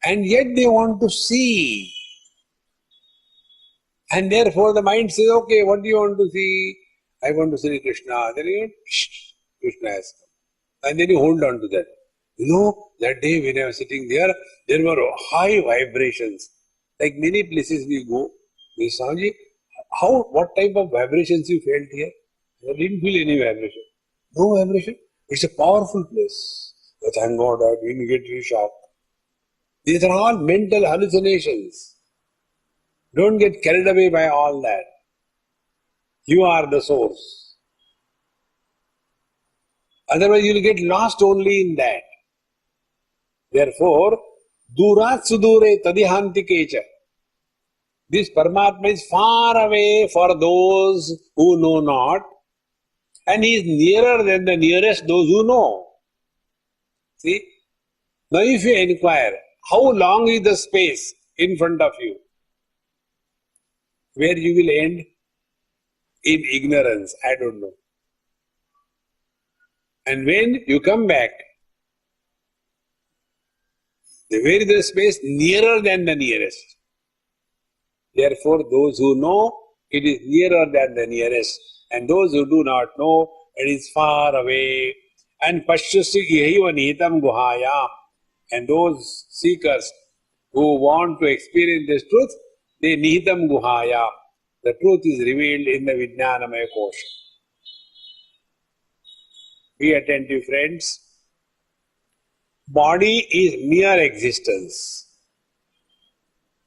Speaker 1: and yet they want to see. And therefore the mind says, okay, what do you want to see? I want to see Krishna. Then you Krishna has come. And then you hold on to that. You know, that day when I was sitting there were high vibrations. Like many places we go, Swami, what type of vibrations you felt here? I didn't feel any vibration. No vibration. It's a powerful place. But thank God I didn't get any shock. These are all mental hallucinations. Don't get carried away by all that. You are the source. Otherwise you will get lost only in that. Therefore, durat sudure tadihanti kecha. This Paramatma is far away for those who know not, and he is nearer than the nearest those who know. See? Now if you inquire, how long is the space in front of you? Where you will end? In ignorance, I don't know. And when you come back, where is the space? Nearer than the nearest. Therefore, those who know, it is nearer than the nearest. And those who do not know, it is far away. And pashyasi ihaiva nihitam guhayam. And those seekers who want to experience this truth, they nihitam guhayam. The truth is revealed in the Vijnanamaya Kosha. Be attentive, friends. Body is mere existence.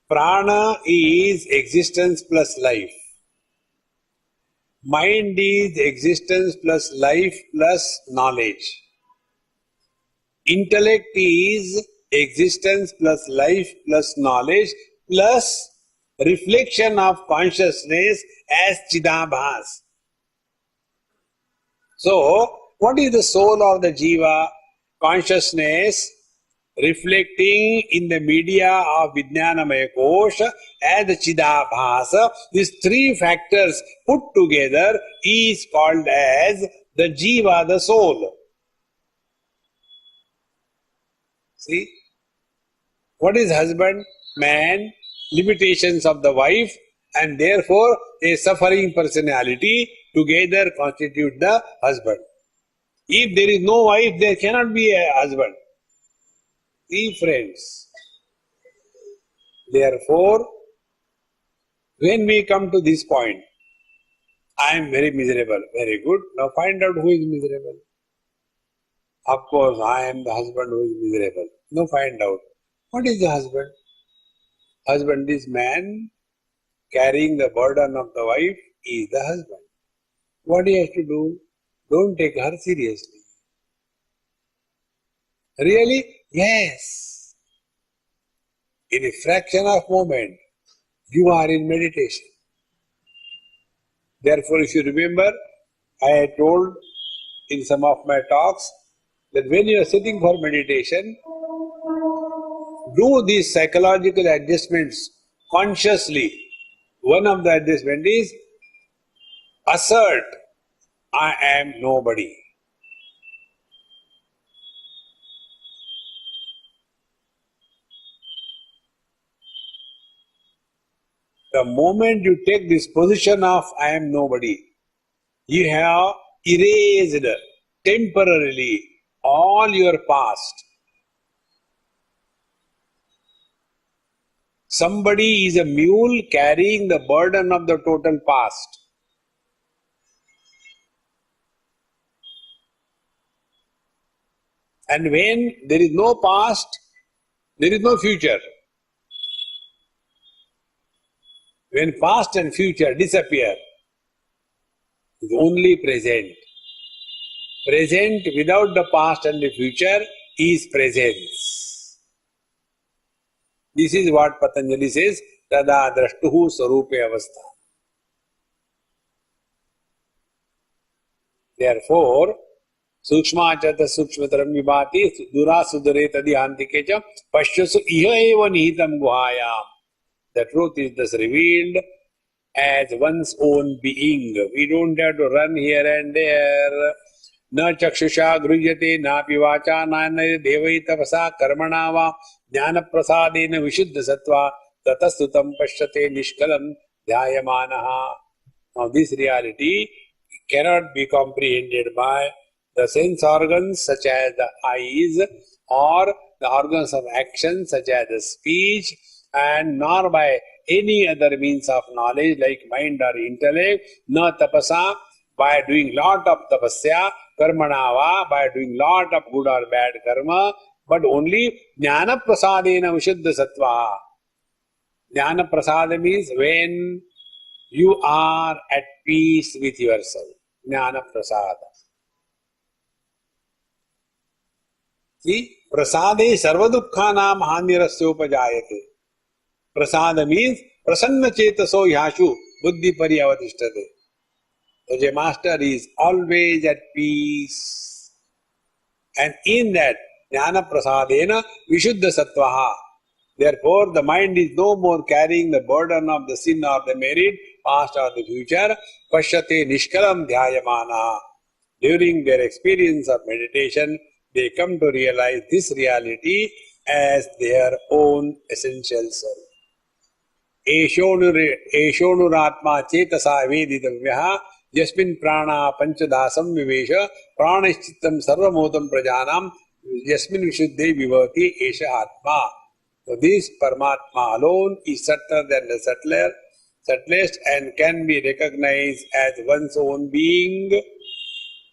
Speaker 1: Prana is existence plus life. Mind is existence plus life plus knowledge. Intellect is existence plus life plus knowledge plus reflection of consciousness as Chidabhas. So, what is the soul of the Jiva? Consciousness reflecting in the media of Vijnanamaya Kosha as the Chidabhasa. These three factors put together is called as the Jiva, the soul. See? What is husband? Man. Limitations of the wife, and therefore a suffering personality together constitute the husband. If there is no wife, there cannot be a husband. See, friends. Therefore, when we come to this point, I am very miserable. Very good. Now find out who is miserable. Of course, I am the husband who is miserable. Now find out. What is the husband? Husband is man carrying the burden of the wife is the husband. What he has to do? Don't take her seriously. Really? Yes. In a fraction of moment, you are in meditation. Therefore, if you remember, I had told in some of my talks that when you are sitting for meditation, do these psychological adjustments consciously. One of the adjustments is assert, I am nobody. The moment you take this position of I am nobody, you have erased temporarily all your past. Somebody is a mule carrying the burden of the total past. And when there is no past, there is no future. When past and future disappear, it is only present. Present without the past and the future is presence. This is what Patanjali says, tada drashtuhu sarupe avastha. Therefore, sukshmachata sukshmataram vibhati dura sudare tadihanti pashyasu iha eva nihitam guhayam. The truth is thus revealed as one's own being. We don't have to run here and there. Na chakshusha grujyate na pivacha na devai tapasa karmana va jnana prasadena vishuddha sattva tatastutam pashyate nishkalam dhyayamanaha. Now this reality cannot be comprehended by the sense organs such as the eyes or the organs of action such as the speech, and nor by any other means of knowledge like mind or intellect, na tapasa, by doing lot of tapasya, karmana va, by doing lot of good or bad karma, but only jnana prasadena vishuddha sattva. Jnana prasada means when you are at peace with yourself. Jnana prasada. See, prasade sarva dukkhanam hanirasya upajayate. Prasada means prasanna chetaso yashu buddhi pariyavatishtade. So the master is always at peace. And in that jnana prasadena vishuddha sattvaha. Therefore, the mind is no more carrying the burden of the sin or the merit, past or the future. Pashyate nishkalam dhyayamana. During their experience of meditation, they come to realize this reality as their own essential self. Eshonuratma chetasa veditavyaha yasmin prana panchadasam vivesha pranashchittam sarvamotam prajanam yasmin vishuddhe vivati esha atma. So this Paramatma alone is subtler than the subtlest and can be recognized as one's own being.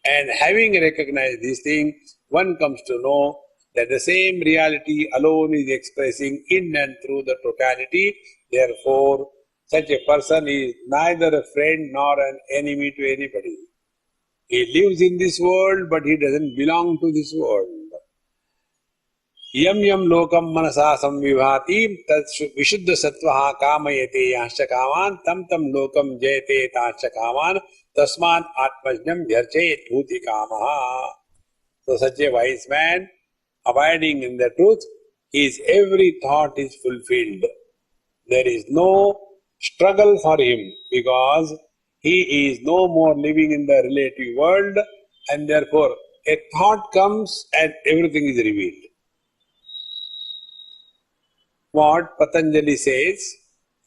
Speaker 1: And having recognized this thing, one comes to know that the same reality alone is expressing in and through the totality. Therefore, such a person is neither a friend nor an enemy to anybody. He lives in this world, but he doesn't belong to this world. Yam yam lokam manasa samvibhati tat vishuddha sattvaha kamayate yascha kaman tam tam lokam jayate tascha kaman tasman atmajnam dhyarchet bhuti kamaha. So such a wise man, abiding in the truth, his every thought is fulfilled. There is no struggle for him because he is no more living in the relative world, and therefore a thought comes and everything is revealed. What Patanjali says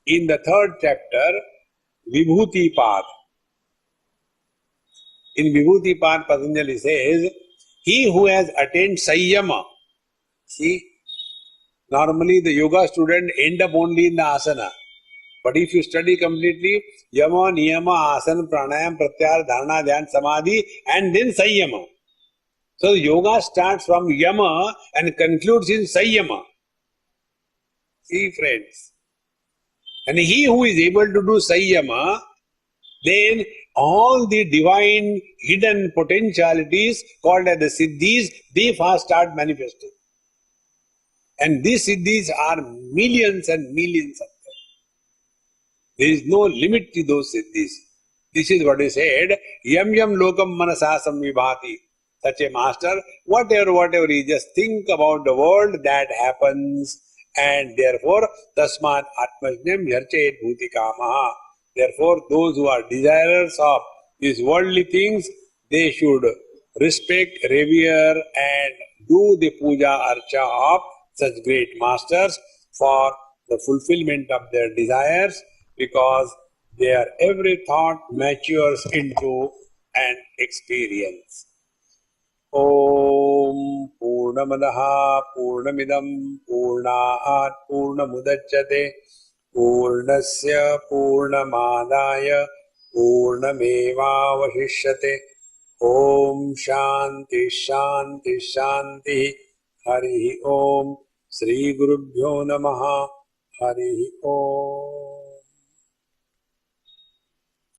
Speaker 1: in the 3rd chapter, Vibhuti Pad. In Vibhuti Pad, Patanjali says, he who has attained Sayyama. See, normally the yoga student end up only in the asana. But if you study completely, Yama, Niyama, Asana, Pranayam, Pratyahara, Dharana, Dhyan, Samadhi, and then Sayyama. So the yoga starts from Yama and concludes in Sayyama. See, friends. And he who is able to do Sayyama, then all the divine hidden potentialities called as the Siddhis, they first start manifesting. And these Siddhis are millions and millions of them. There is no limit to those Siddhis. This is what is said, Yam yam lokam manasa samvibhati. Such a master, whatever he just think about the world, that happens. And therefore, tasmat atmajnam yarchet bhuti kamaha. Therefore, those who are desirers of these worldly things, they should respect, revere, and do the puja archa of such great masters for the fulfillment of their desires, because their every thought matures into an experience. Om Purnamadaha Purnamidam Purnaat Purnamudachyate Purnasya Purnamadaya Purnameva Vashishyate. Om Shanti Shanti Shanti. Hari Om. Sri Gurubhyo Namaha. Hari Om.